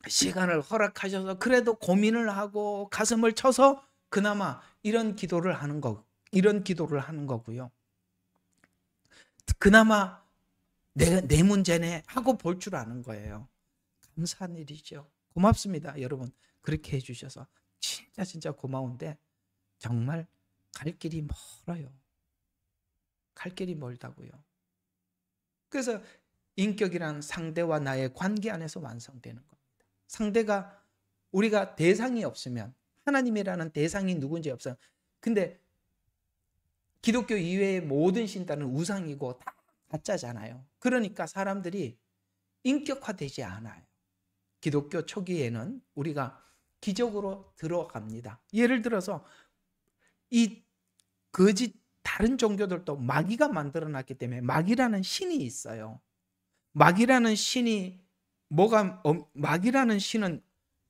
시간을 허락하셔서 그래도 고민을 하고 가슴을 쳐서 그나마 이런 기도를 하는 거고요. 그나마 내 문제네 하고 볼 줄 아는 거예요. 감사한 일이죠. 고맙습니다, 여러분. 그렇게 해주셔서 진짜 고마운데 정말 갈 길이 멀어요. 갈 길이 멀다고요. 그래서 인격이란 상대와 나의 관계 안에서 완성되는 겁니다. 상대가 우리가 대상이 없으면 하나님이라는 대상이 누군지 없어요. 근데 기독교 이외의 모든 신단은 우상이고 다 가짜잖아요. 그러니까 사람들이 인격화되지 않아요. 기독교 초기에는 우리가 기적으로 들어갑니다. 예를 들어서 이 거짓 다른 종교들도 마귀가 만들어놨기 때문에 마귀라는 신이 있어요. 마귀라는 신이 마귀라는 신은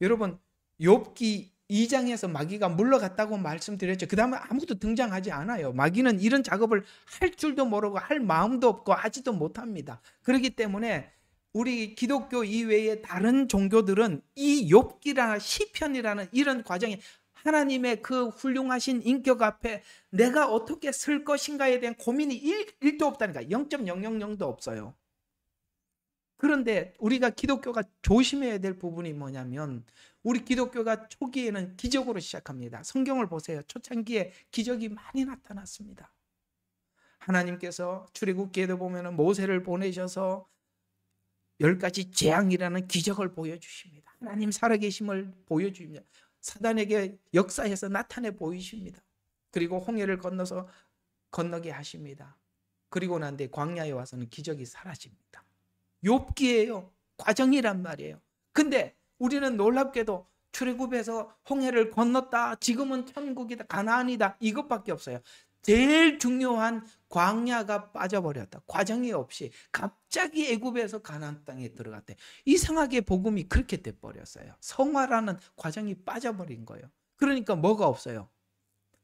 여러분 욥기 2장에서 마귀가 물러갔다고 말씀드렸죠. 그 다음에 아무것도 등장하지 않아요. 마귀는 이런 작업을 할 줄도 모르고 할 마음도 없고 하지도 못합니다. 그렇기 때문에 우리 기독교 이외의 다른 종교들은 이 욥기나 시편이라는 이런 과정에 하나님의 그 훌륭하신 인격 앞에 내가 어떻게 쓸 것인가에 대한 고민이 1도 없다니까. 0.000도 없어요. 그런데 우리가 기독교가 조심해야 될 부분이 뭐냐면 우리 기독교가 초기에는 기적으로 시작합니다. 성경을 보세요. 초창기에 기적이 많이 나타났습니다. 하나님께서 출애굽기에도 보면 모세를 보내셔서 10가지 재앙이라는 기적을 보여주십니다. 하나님 살아계심을 보여주십니다. 사단에게 역사해서 나타내 보이십니다. 그리고 홍해를 건너게 하십니다. 그리고 난 뒤에 광야에 와서는 기적이 사라집니다. 욥기예요. 과정이란 말이에요. 근데 우리는 놀랍게도 출애굽에서 홍해를 건넜다. 지금은 천국이다. 가나안이다. 이것밖에 없어요. 제일 중요한 광야가 빠져버렸다. 과정이 없이 갑자기 애굽에서 가나안 땅에 들어갔대. 이상하게 복음이 그렇게 돼버렸어요. 성화라는 과정이 빠져버린 거예요. 그러니까 뭐가 없어요.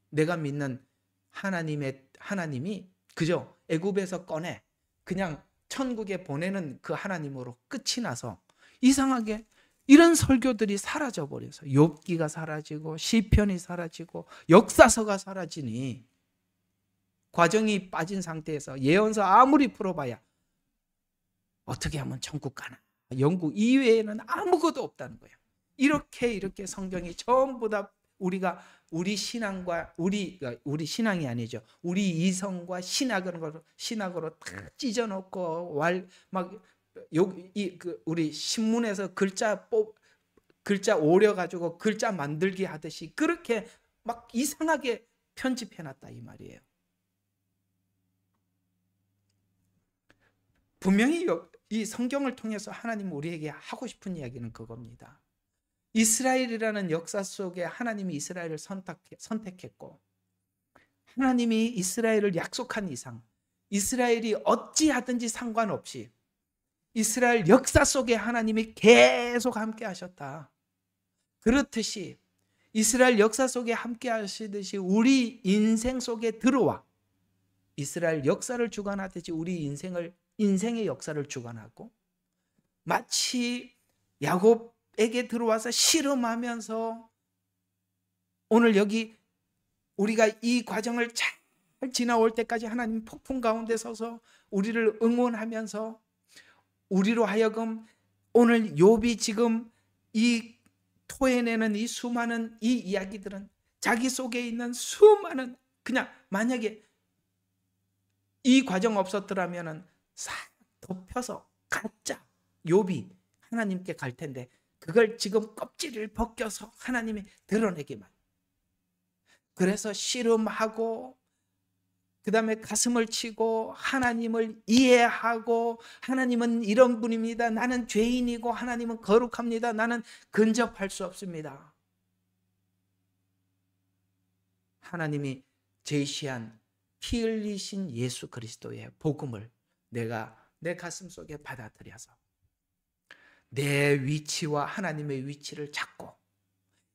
내가 믿는 하나님이 그저 애굽에서 꺼내 그냥 천국에 보내는 그 하나님으로 끝이 나서 이상하게 이런 설교들이 사라져버려서 욥기가 사라지고 시편이 사라지고 역사서가 사라지니 과정이 빠진 상태에서 예언서 아무리 풀어봐야 어떻게 하면 천국 가나 영국 이외에는 아무것도 없다는 거예요. 이렇게 성경이 전부 다 우리 신앙과 우리 신앙이 아니죠. 우리 이성과 신학으로 다 찢어놓고 우리 신문에서 글자 오려 가지고 글자 만들기 하듯이 그렇게 막 이상하게 편집해놨다 이 말이에요. 분명히 이 성경을 통해서 하나님 우리에게 하고 싶은 이야기는 그겁니다. 이스라엘이라는 역사 속에 하나님이 이스라엘을 선택했고 하나님이 이스라엘을 약속한 이상 이스라엘이 어찌하든지 상관없이 이스라엘 역사 속에 하나님이 계속 함께 하셨다. 그렇듯이 이스라엘 역사 속에 함께 하시듯이 우리 인생 속에 들어와 이스라엘 역사를 주관하듯이 우리 인생의 역사를 주관하고 마치 야곱에게 들어와서 씨름하면서 오늘 여기 우리가 이 과정을 잘 지나올 때까지 하나님 폭풍 가운데 서서 우리를 응원하면서 우리로 하여금 오늘 욥이 지금 이 토해내는 이 수많은 이 이야기들은 자기 속에 있는 수많은, 그냥 만약에 이 과정 없었더라면 싹 덮여서 가짜 욥이 하나님께 갈 텐데, 그걸 지금 껍질을 벗겨서 하나님이 드러내기만. 그래서 씨름하고 그 다음에 가슴을 치고 하나님을 이해하고, 하나님은 이런 분입니다, 나는 죄인이고 하나님은 거룩합니다, 나는 근접할 수 없습니다. 하나님이 제시한 피 흘리신 예수 그리스도의 복음을 내가 내 가슴 속에 받아들여서 내 위치와 하나님의 위치를 찾고,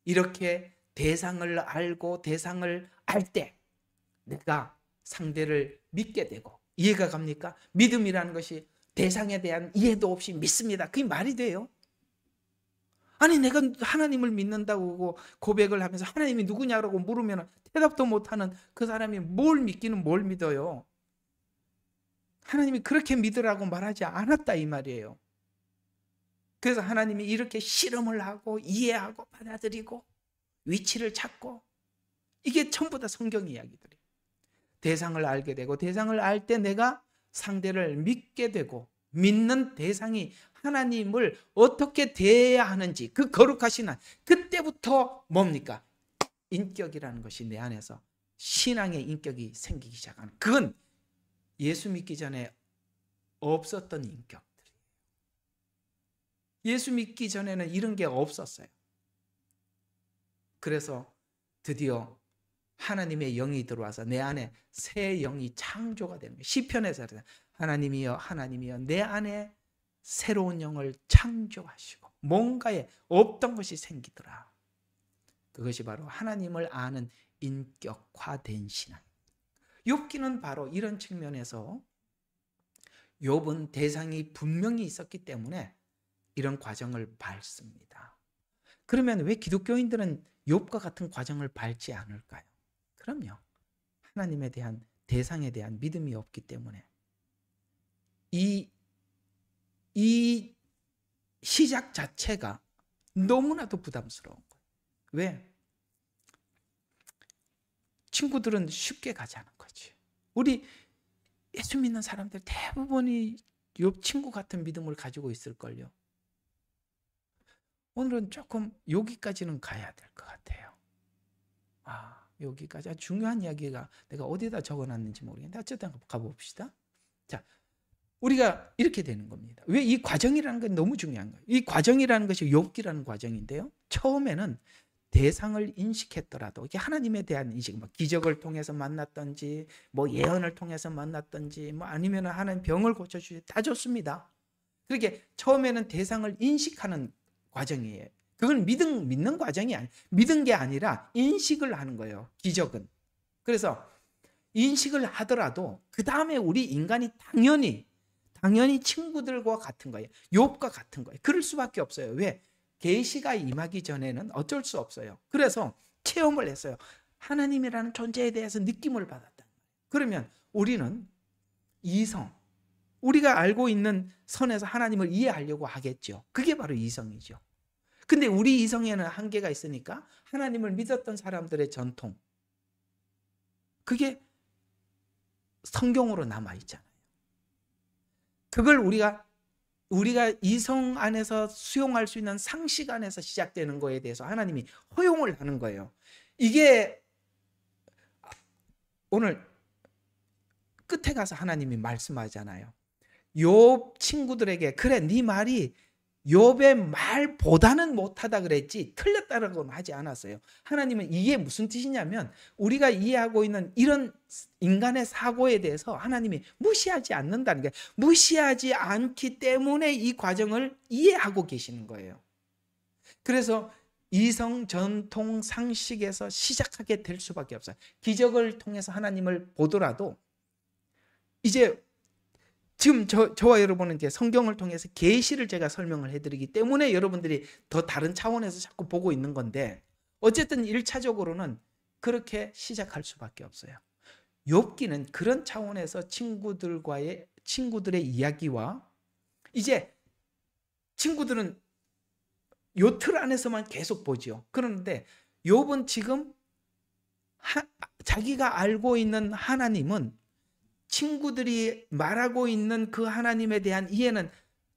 이렇게 대상을 알고 대상을 알 때 내가 상대를 믿게 되고, 이해가 갑니까? 믿음이라는 것이 대상에 대한 이해도 없이 믿습니다, 그게 말이 돼요? 아니, 내가 하나님을 믿는다고 고백을 하면서 하나님이 누구냐라고 물으면 대답도 못하는 그 사람이 뭘 믿기는 뭘 믿어요? 하나님이 그렇게 믿으라고 말하지 않았다 이 말이에요. 그래서 하나님이 이렇게 실험을 하고 이해하고 받아들이고 위치를 찾고, 이게 전부 다 성경 이야기들이에요. 대상을 알게 되고, 대상을 알 때 내가 상대를 믿게 되고, 믿는 대상이 하나님을 어떻게 대해야 하는지, 그 거룩하신 한, 그때부터 뭡니까? 인격이라는 것이 내 안에서 신앙의 인격이 생기기 시작하는, 그건 예수 믿기 전에 없었던 인격들이에요. 예수 믿기 전에는 이런 게 없었어요. 그래서 드디어 하나님의 영이 들어와서 내 안에 새 영이 창조가 되는 거예요. 시편에서 하나님이여 하나님이여 내 안에 새로운 영을 창조하시고 뭔가에 없던 것이 생기더라. 그것이 바로 하나님을 아는 인격화된 신앙. 욥기는 바로 이런 측면에서, 욥은 대상이 분명히 있었기 때문에 이런 과정을 밟습니다. 그러면 왜 기독교인들은 욥과 같은 과정을 밟지 않을까요? 그럼요, 하나님에 대한, 대상에 대한 믿음이 없기 때문에 이 시작 자체가 너무나도 부담스러운 거예요. 왜? 친구들은 쉽게 가자는 거지. 우리 예수 믿는 사람들 대부분이 욥 친구 같은 믿음을 가지고 있을걸요. 오늘은 조금 여기까지는 가야 될 것 같아요. 여기까지 아주 중요한 이야기가 내가 어디다 적어놨는지 모르겠는데 어쨌든 가봅시다. 자, 우리가 이렇게 되는 겁니다. 왜? 이 과정이라는 건 너무 중요한 거예요. 이 과정이라는 것이 욥기라는 과정인데요, 처음에는 대상을 인식했더라도, 이게 하나님에 대한 인식, 뭐 기적을 통해서 만났던지, 뭐 예언을 통해서 만났던지, 뭐 아니면 하나님 병을 고쳐주시, 다 좋습니다. 그렇게 처음에는 대상을 인식하는 과정이에요. 그건 믿는 과정이 아니에요. 믿은 게 아니라 인식을 하는 거예요, 기적은. 그래서 인식을 하더라도 그 다음에 우리 인간이 당연히 친구들과 같은 거예요. 욥과 같은 거예요. 그럴 수밖에 없어요. 왜? 계시가 임하기 전에는 어쩔 수 없어요. 그래서 체험을 했어요. 하나님이라는 존재에 대해서 느낌을 받았다. 그러면 우리는 이성, 우리가 알고 있는 선에서 하나님을 이해하려고 하겠죠. 그게 바로 이성이죠. 근데 우리 이성에는 한계가 있으니까 하나님을 믿었던 사람들의 전통, 그게 성경으로 남아있잖아요. 그걸 우리가 이성 안에서 수용할 수 있는 상식 안에서 시작되는 거에 대해서 하나님이 허용을 하는 거예요. 이게 오늘 끝에 가서 하나님이 말씀하잖아요. 욥 친구들에게, 그래 네 말이 욥의 말보다는 못하다 그랬지 틀렸다라고는 하지 않았어요. 하나님은 이게 무슨 뜻이냐면, 우리가 이해하고 있는 이런 인간의 사고에 대해서 하나님이 무시하지 않는다는 게, 무시하지 않기 때문에 이 과정을 이해하고 계시는 거예요. 그래서 이성, 전통, 상식에서 시작하게 될 수밖에 없어요. 기적을 통해서 하나님을 보더라도, 이제 지금 저와 여러분은 이제 성경을 통해서 계시를 제가 설명을 해드리기 때문에 여러분들이 더 다른 차원에서 자꾸 보고 있는 건데, 어쨌든 1차적으로는 그렇게 시작할 수밖에 없어요. 욥기는 그런 차원에서 친구들의 이야기와, 이제 친구들은 요 틀 안에서만 계속 보죠. 그런데 욥은 지금 자기가 알고 있는 하나님은, 친구들이 말하고 있는 그 하나님에 대한 이해는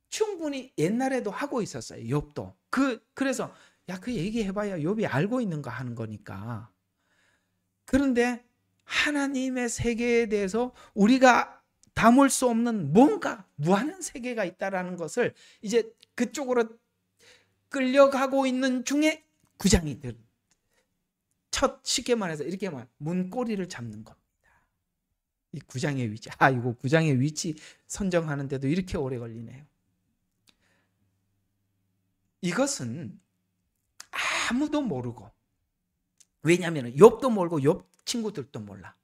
충분히 옛날에도 하고 있었어요. 욥도. 그래서 야, 그 얘기해봐야 욥이 알고 있는가 하는 거니까. 그런데 하나님의 세계에 대해서 우리가 담을 수 없는 뭔가 무한한 세계가 있다라는 것을 이제 그쪽으로 끌려가고 있는 중에 9장이 쉽게 말해서 이렇게 문고리를 잡는 겁니다. 이 9장의 위치. 이거 9장의 위치 선정하는데도 이렇게 오래 걸리네요. 이것은 아무도 모르고, 왜냐하면 욥도 모르고 욥 친구들도 몰라.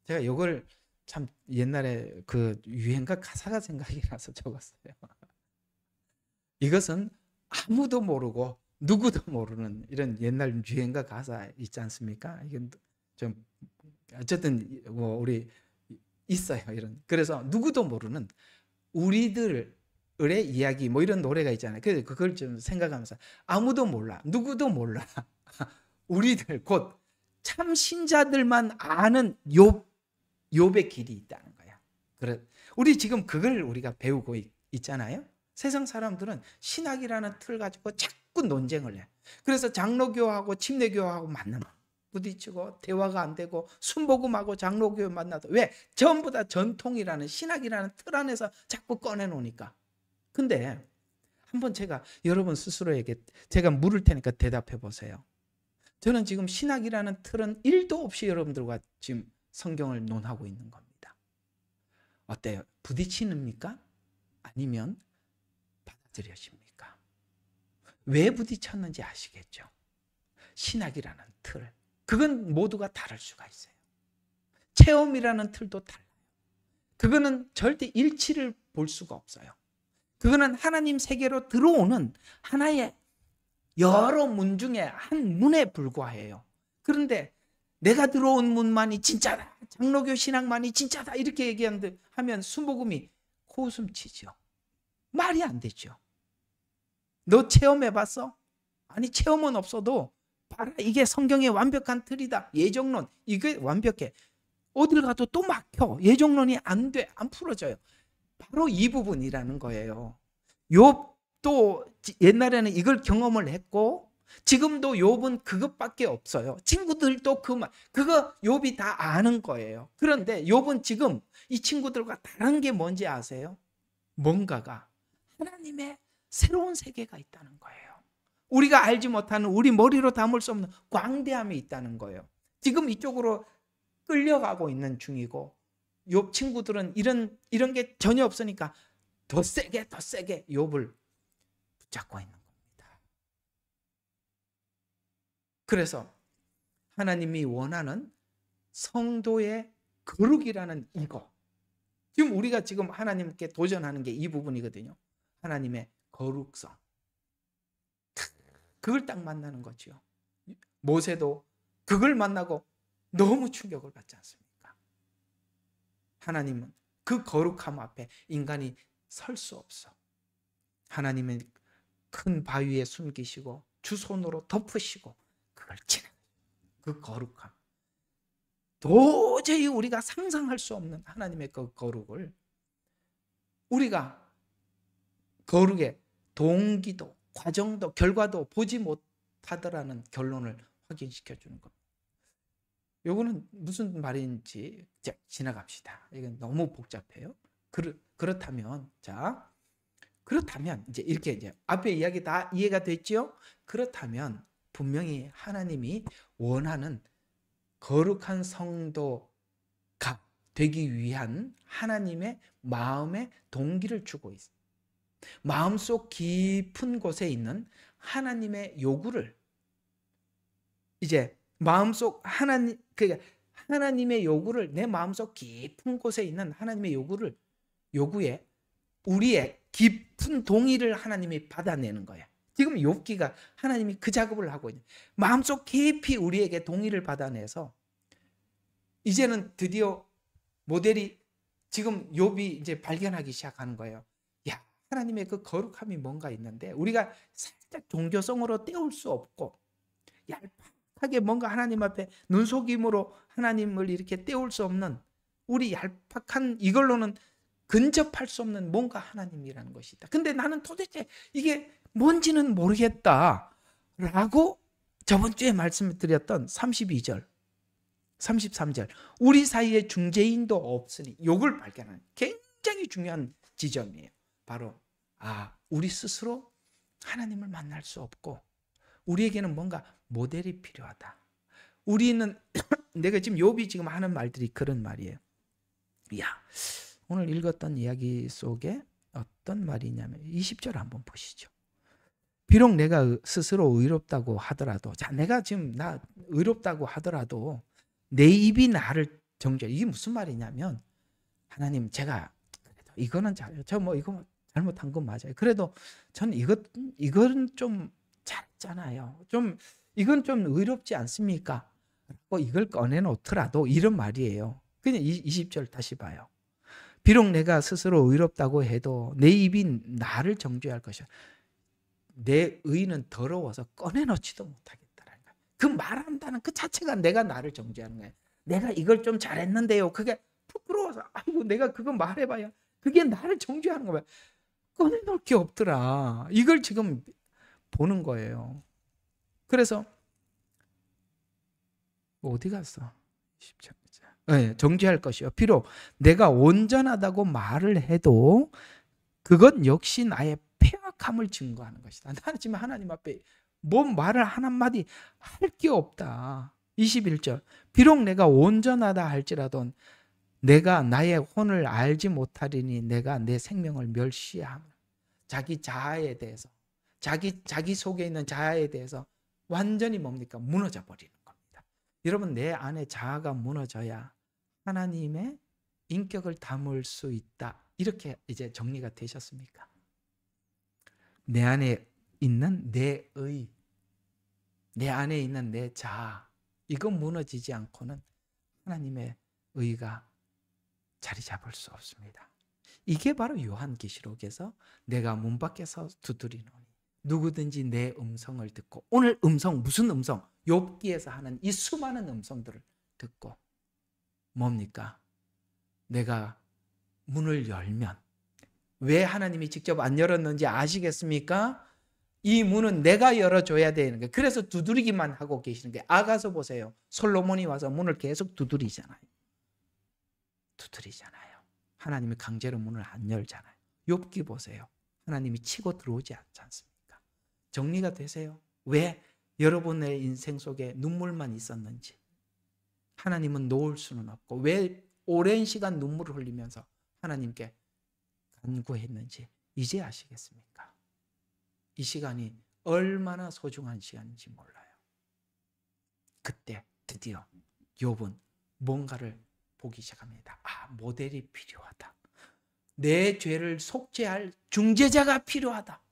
제가 이걸 참 옛날에 그 유행가 가사가 생각이 나서 적었어요. 이것은 아무도 모르고 누구도 모르는 이런 옛날 유행가 가사 있지 않습니까? 이건 좀 어쨌든 뭐 우리 있어요, 이런. 그래서 누구도 모르는 우리들의 이야기 뭐 이런 노래가 있잖아요. 그래서 그걸 좀 생각하면서 아무도 몰라, 누구도 몰라. 우리들 곧 참 신자들만 아는 욥의 길이 있다는 거야. 그래, 우리 지금 그걸 우리가 배우고 있잖아요. 세상 사람들은 신학이라는 틀 가지고 자꾸 논쟁을 해. 그래서 장로교하고 침례교하고 만나면 부딪히고 대화가 안 되고, 순복음하고 장로교 만나도 왜? 전부 다 전통이라는 신학이라는 틀 안에서 자꾸 꺼내놓으니까. 근데 한번 제가 여러분 스스로에게 제가 물을 테니까 대답해 보세요. 저는 지금 신학이라는 틀은 1도 없이 여러분들과 지금 성경을 논하고 있는 겁니다. 어때요? 부딪히십니까? 아니면 받아들여집니까? 왜 부딪혔는지 아시겠죠? 신학이라는 틀, 그건 모두가 다를 수가 있어요. 체험이라는 틀도 달라요. 그거는 절대 일치를 볼 수가 없어요. 그거는 하나님 세계로 들어오는 하나의 여러 문 중에 한 문에 불과해요. 그런데 내가 들어온 문만이 진짜다, 장로교 신학만이 진짜다, 이렇게 얘기하면 순복음이 코웃음 치죠. 말이 안 되죠. 너 체험해봤어? 아니, 체험은 없어도 봐라, 이게 성경의 완벽한 틀이다. 예정론, 이게 완벽해. 어딜 가도 또 막혀. 예정론이 안 돼, 안 풀어져요. 바로 이 부분이라는 거예요. 욥도 옛날에는 이걸 경험을 했고, 지금도 욥은 그것밖에 없어요. 친구들도 그거 욥이 다 아는 거예요. 그런데 욥은 지금 이 친구들과 다른 게 뭔지 아세요? 뭔가가 하나님의 새로운 세계가 있다는 거예요. 우리가 알지 못하는, 우리 머리로 담을 수 없는 광대함이 있다는 거예요. 지금 이쪽으로 끌려가고 있는 중이고, 욥 친구들은 이런 게 전혀 없으니까 더 세게 욥을 붙잡고 있는 겁니다. 그래서 하나님이 원하는 성도의 거룩이라는 이거, 지금 우리가 지금 하나님께 도전하는 게 이 부분이거든요. 하나님의 거룩성. 그걸 딱 만나는 거죠. 모세도 그걸 만나고 너무 충격을 받지 않습니까? 하나님은 그 거룩함 앞에 인간이 설 수 없어. 하나님은 큰 바위에 숨기시고 주 손으로 덮으시고 그걸 지나, 그 거룩함, 도저히 우리가 상상할 수 없는 하나님의 그 거룩을 우리가 거룩의 동기도, 과정도, 결과도 보지 못하더라는 결론을 확인시켜 주는 겁니다. 요거는 무슨 말인지 지나갑시다. 이건 너무 복잡해요. 그렇다면 이제 이렇게 이제 앞에 이야기 다 이해가 됐죠? 그렇다면 분명히 하나님이 원하는 거룩한 성도가 되기 위한 하나님의 마음의 동기를 주고 있어요. 마음속 깊은 곳에 있는 하나님의 요구를, 이제 마음속 하나님의 요구를, 내 마음속 깊은 곳에 있는 하나님의 요구에 우리의 깊은 동의를 하나님이 받아내는 거예요. 지금 욥기가 하나님이 그 작업을 하고 있는, 마음속 깊이 우리에게 동의를 받아내서 이제는 드디어 모델이, 지금 욥이 이제 발견하기 시작하는 거예요. 야, 하나님의 그 거룩함이 뭔가 있는데 우리가 살짝 종교성으로 때울 수 없고 얄팍하게 뭔가 하나님 앞에 눈속임으로 하나님을 이렇게 때울 수 없는, 우리 얄팍한 이걸로는 근접할 수 없는 뭔가 하나님이라는 것이 있다. 근데 나는 도대체 이게 뭔지는 모르겠다 라고 저번 주에 말씀드렸던 32절 33절 우리 사이에 중재인도 없으니, 요걸 발견하는 굉장히 중요한 지점이에요. 바로 우리 스스로 하나님을 만날 수 없고 우리에게는 뭔가 모델이 필요하다. 우리는 내가 지금 욥이 지금 하는 말들이 그런 말이에요. 오늘 읽었던 이야기 속에 어떤 말이냐면 20절 한번 보시죠. 비록 내가 스스로 의롭다고 하더라도, 자, 내가 지금 나 의롭다고 하더라도 내 입이 나를 정죄. 이게 무슨 말이냐면, 하나님, 제가 이거는 저 뭐 이거 잘못한 건 맞아요. 그래도 저는 이건 좀 잘했잖아요. 좀 이건 좀 의롭지 않습니까? 이걸 꺼내놓더라도, 이런 말이에요. 그냥 20절 다시 봐요. 비록 내가 스스로 의롭다고 해도 내 입이 나를 정죄할 것이야. 내 의는 더러워서 꺼내놓지도 못하겠다라는 거야. 그 말한다는 그 자체가 내가 나를 정죄하는 거야. 내가 이걸 좀 잘했는데요, 그게 부끄러워서 아이고 내가 그거 말해봐야 그게 나를 정죄하는 거야. 꺼내놓을 게 없더라. 이걸 지금 보는 거예요. 그래서 어디 갔어? 10절. 네, 정죄할 것이요. 비록 내가 온전하다고 말을 해도 그것 역시 나의 패악함을 증거하는 것이다. 나는 지금 하나님 앞에 뭔 말을 한마디 할 게 없다. 21절. 비록 내가 온전하다 할지라도 내가 나의 혼을 알지 못하리니 내가 내 생명을 멸시함. 자기 자아에 대해서, 자기 속에 있는 자아에 대해서 완전히 뭡니까? 무너져 버리는 겁니다. 여러분, 내 안에 자아가 무너져야 하나님의 인격을 담을 수 있다. 이렇게 이제 정리가 되셨습니까? 내 안에 있는 내 의, 내 안에 있는 내 자아, 이거 무너지지 않고는 하나님의 의가 자리 잡을 수 없습니다. 이게 바로 요한계시록에서 내가 문 밖에서 두드리노니 누구든지 내 음성을 듣고, 오늘 음성, 무슨 음성? 욥기에서 하는 이 수많은 음성들을 듣고 뭡니까? 내가 문을 열면, 왜 하나님이 직접 안 열었는지 아시겠습니까? 이 문은 내가 열어줘야 되는 거예요. 그래서 두드리기만 하고 계시는 거예요. 아가서 보세요. 솔로몬이 와서 문을 계속 두드리잖아요. 하나님이 강제로 문을 안 열잖아요. 욥기 보세요. 하나님이 치고 들어오지 않지 않습니까? 정리가 되세요? 왜 여러분의 인생 속에 눈물만 있었는지, 하나님은 놓을 수는 없고, 왜 오랜 시간 눈물을 흘리면서 하나님께 간구했는지 이제 아시겠습니까? 이 시간이 얼마나 소중한 시간인지 몰라요. 그때 드디어 욥은 뭔가를 보기 시작합니다. 모델이 필요하다. 내 죄를 속죄할 중재자가 필요하다.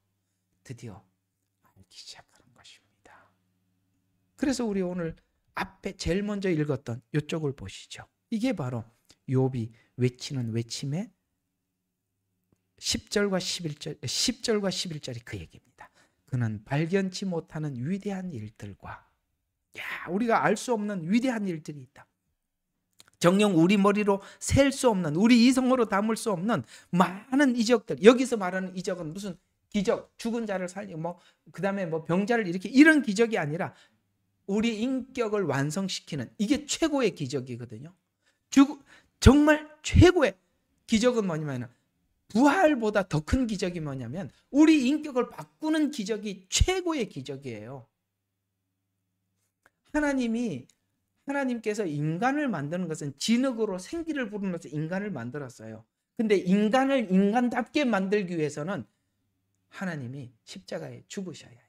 드디어 알기 시작하는 것입니다. 그래서 우리 오늘 앞에 제일 먼저 읽었던 이쪽을 보시죠. 이게 바로 욥이 외치는 외침의 10절과 11절이 그 얘기입니다. 그는 발견치 못하는 위대한 일들과, 우리가 알 수 없는 위대한 일들이 있다. 정녕 우리 머리로 셀 수 없는, 우리 이성으로 담을 수 없는 많은 이적들. 여기서 말하는 이적은 무슨 기적, 죽은 자를 살리고 그다음에 병자를 일으키, 이런 기적이 아니라 우리 인격을 완성시키는, 이게 최고의 기적이거든요. 정말 최고의 기적은 뭐냐면, 부활보다 더 큰 기적이 뭐냐면 우리 인격을 바꾸는 기적이 최고의 기적이에요. 하나님께서 인간을 만드는 것은 진흙으로 생기를 부르면서 인간을 만들었어요. 근데 인간을 인간답게 만들기 위해서는 하나님이 십자가에 죽으셔야 해요.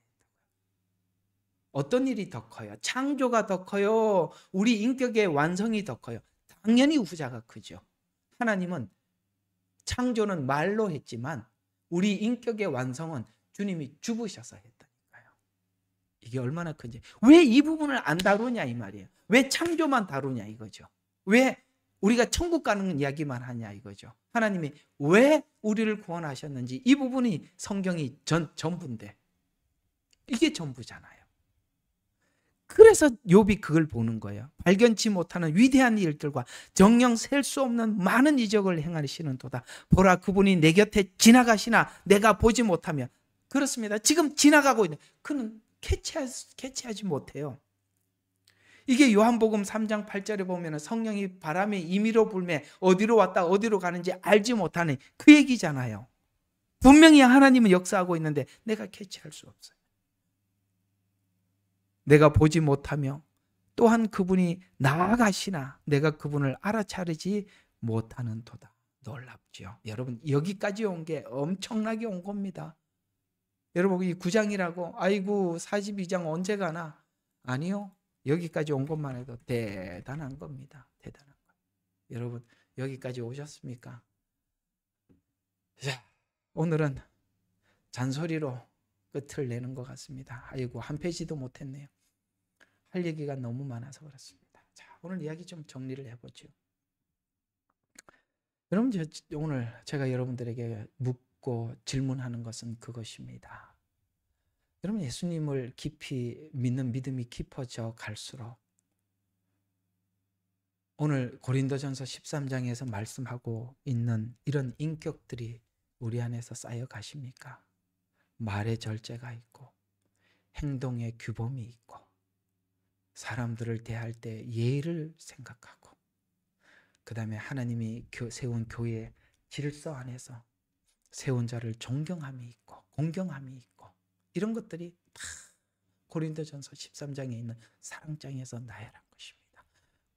어떤 일이 더 커요? 창조가 더 커요? 우리 인격의 완성이 더 커요? 당연히 후자가 크죠. 하나님은 창조는 말로 했지만 우리 인격의 완성은 주님이 죽으셔서 했다. 이게 얼마나 큰지. 왜 이 부분을 안 다루냐 이 말이에요. 왜 창조만 다루냐 이거죠. 왜 우리가 천국 가는 이야기만 하냐 이거죠. 하나님이 왜 우리를 구원하셨는지 이 부분이 성경이 전부인데 이게 전부잖아요. 그래서 욥이 그걸 보는 거예요. 발견치 못하는 위대한 일들과 정녕 셀 수 없는 많은 이적을 행하시는도다. 보라, 그분이 내 곁에 지나가시나 내가 보지 못하며. 그렇습니다. 지금 지나가고 있는 그는 캐치하지 못해요. 이게 요한복음 3장 8절에 보면 성령이 바람에 임의로 불매 어디로 왔다 어디로 가는지 알지 못하는 그 얘기잖아요. 분명히 하나님은 역사하고 있는데 내가 캐치할 수 없어요. 내가 보지 못하며 또한 그분이 나아가시나 내가 그분을 알아차리지 못하는 도다. 놀랍죠. 여러분, 여기까지 온 게 엄청나게 온 겁니다. 여러분, 이 9장이라고 아이고 42장 언제 가나? 아니요. 여기까지 온 것만 해도 대단한 겁니다. 대단한 거. 여러분, 여기까지 오셨습니까? 자, 오늘은 잔소리로 끝을 내는 것 같습니다. 아이고, 한 페이지도 못했네요. 할 얘기가 너무 많아서 그렇습니다. 자, 오늘 이야기 좀 정리를 해보죠. 여러분, 오늘 제가 여러분들에게 묻고 질문하는 것은 그것입니다. 여러분, 예수님을 깊이 믿는 믿음이 깊어져 갈수록 오늘 고린도전서 13장에서 말씀하고 있는 이런 인격들이 우리 안에서 쌓여 가십니까? 말의 절제가 있고 행동의 규범이 있고 사람들을 대할 때 예의를 생각하고 그 다음에 하나님이 세운 교회의 질서 안에서 세운 자를 존경함이 있고 공경함이 있고 이런 것들이 다 고린도전서 13장에 있는 사랑장에서 나열한 것입니다.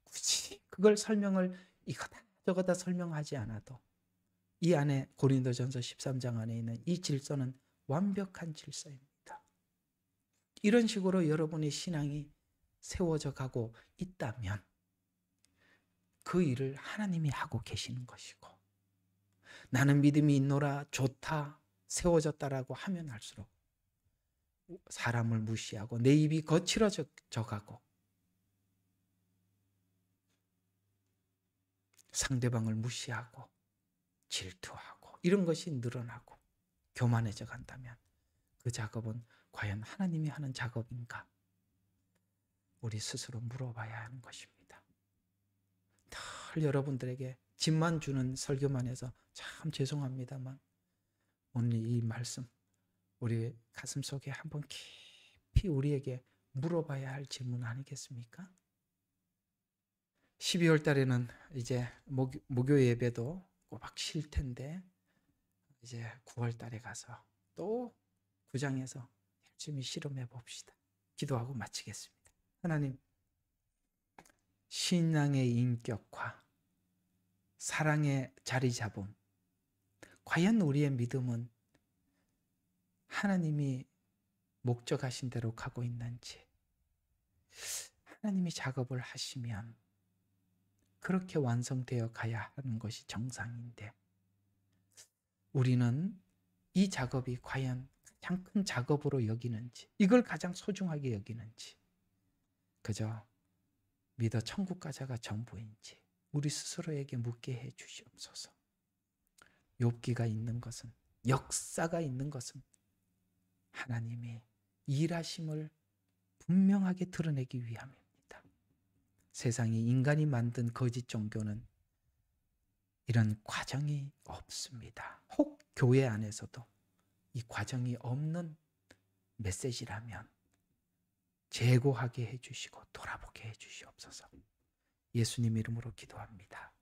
굳이 그걸 설명을 이거다 저거다 설명하지 않아도 이 안에 고린도전서 13장 안에 있는 이 질서는 완벽한 질서입니다. 이런 식으로 여러분의 신앙이 세워져 가고 있다면 그 일을 하나님이 하고 계시는 것이고 나는 믿음이 있노라 좋다 세워졌다라고 하면 할수록 사람을 무시하고 내 입이 거칠어져 가고 상대방을 무시하고 질투하고 이런 것이 늘어나고 교만해져 간다면 그 작업은 과연 하나님이 하는 작업인가? 우리 스스로 물어봐야 하는 것입니다. 늘 여러분들에게 짐만 주는 설교만 해서 참 죄송합니다만 오늘 이 말씀 우리 가슴속에 한번 깊이 우리에게 물어봐야 할 질문 아니겠습니까? 12월 달에는 이제 목요 예배도 꼬박 쉴 텐데 이제 9월 달에 가서 또 9장에서 열심히 실험해 봅시다. 기도하고 마치겠습니다. 하나님, 신앙의 인격화, 사랑의 자리 잡음, 과연 우리의 믿음은 하나님이 목적하신 대로 가고 있는지, 하나님이 작업을 하시면 그렇게 완성되어 가야 하는 것이 정상인데 우리는 이 작업이 과연 가장 큰 작업으로 여기는지, 이걸 가장 소중하게 여기는지, 그저 믿어 천국 가자가 전부인지 우리 스스로에게 묻게 해 주시옵소서. 욥기가 있는 것은, 역사가 있는 것은 하나님이 일하심을 분명하게 드러내기 위함입니다. 세상에 인간이 만든 거짓 종교는 이런 과정이 없습니다. 혹 교회 안에서도 이 과정이 없는 메시지라면 재고하게 해주시고 돌아보게 해주시옵소서. 예수님 이름으로 기도합니다.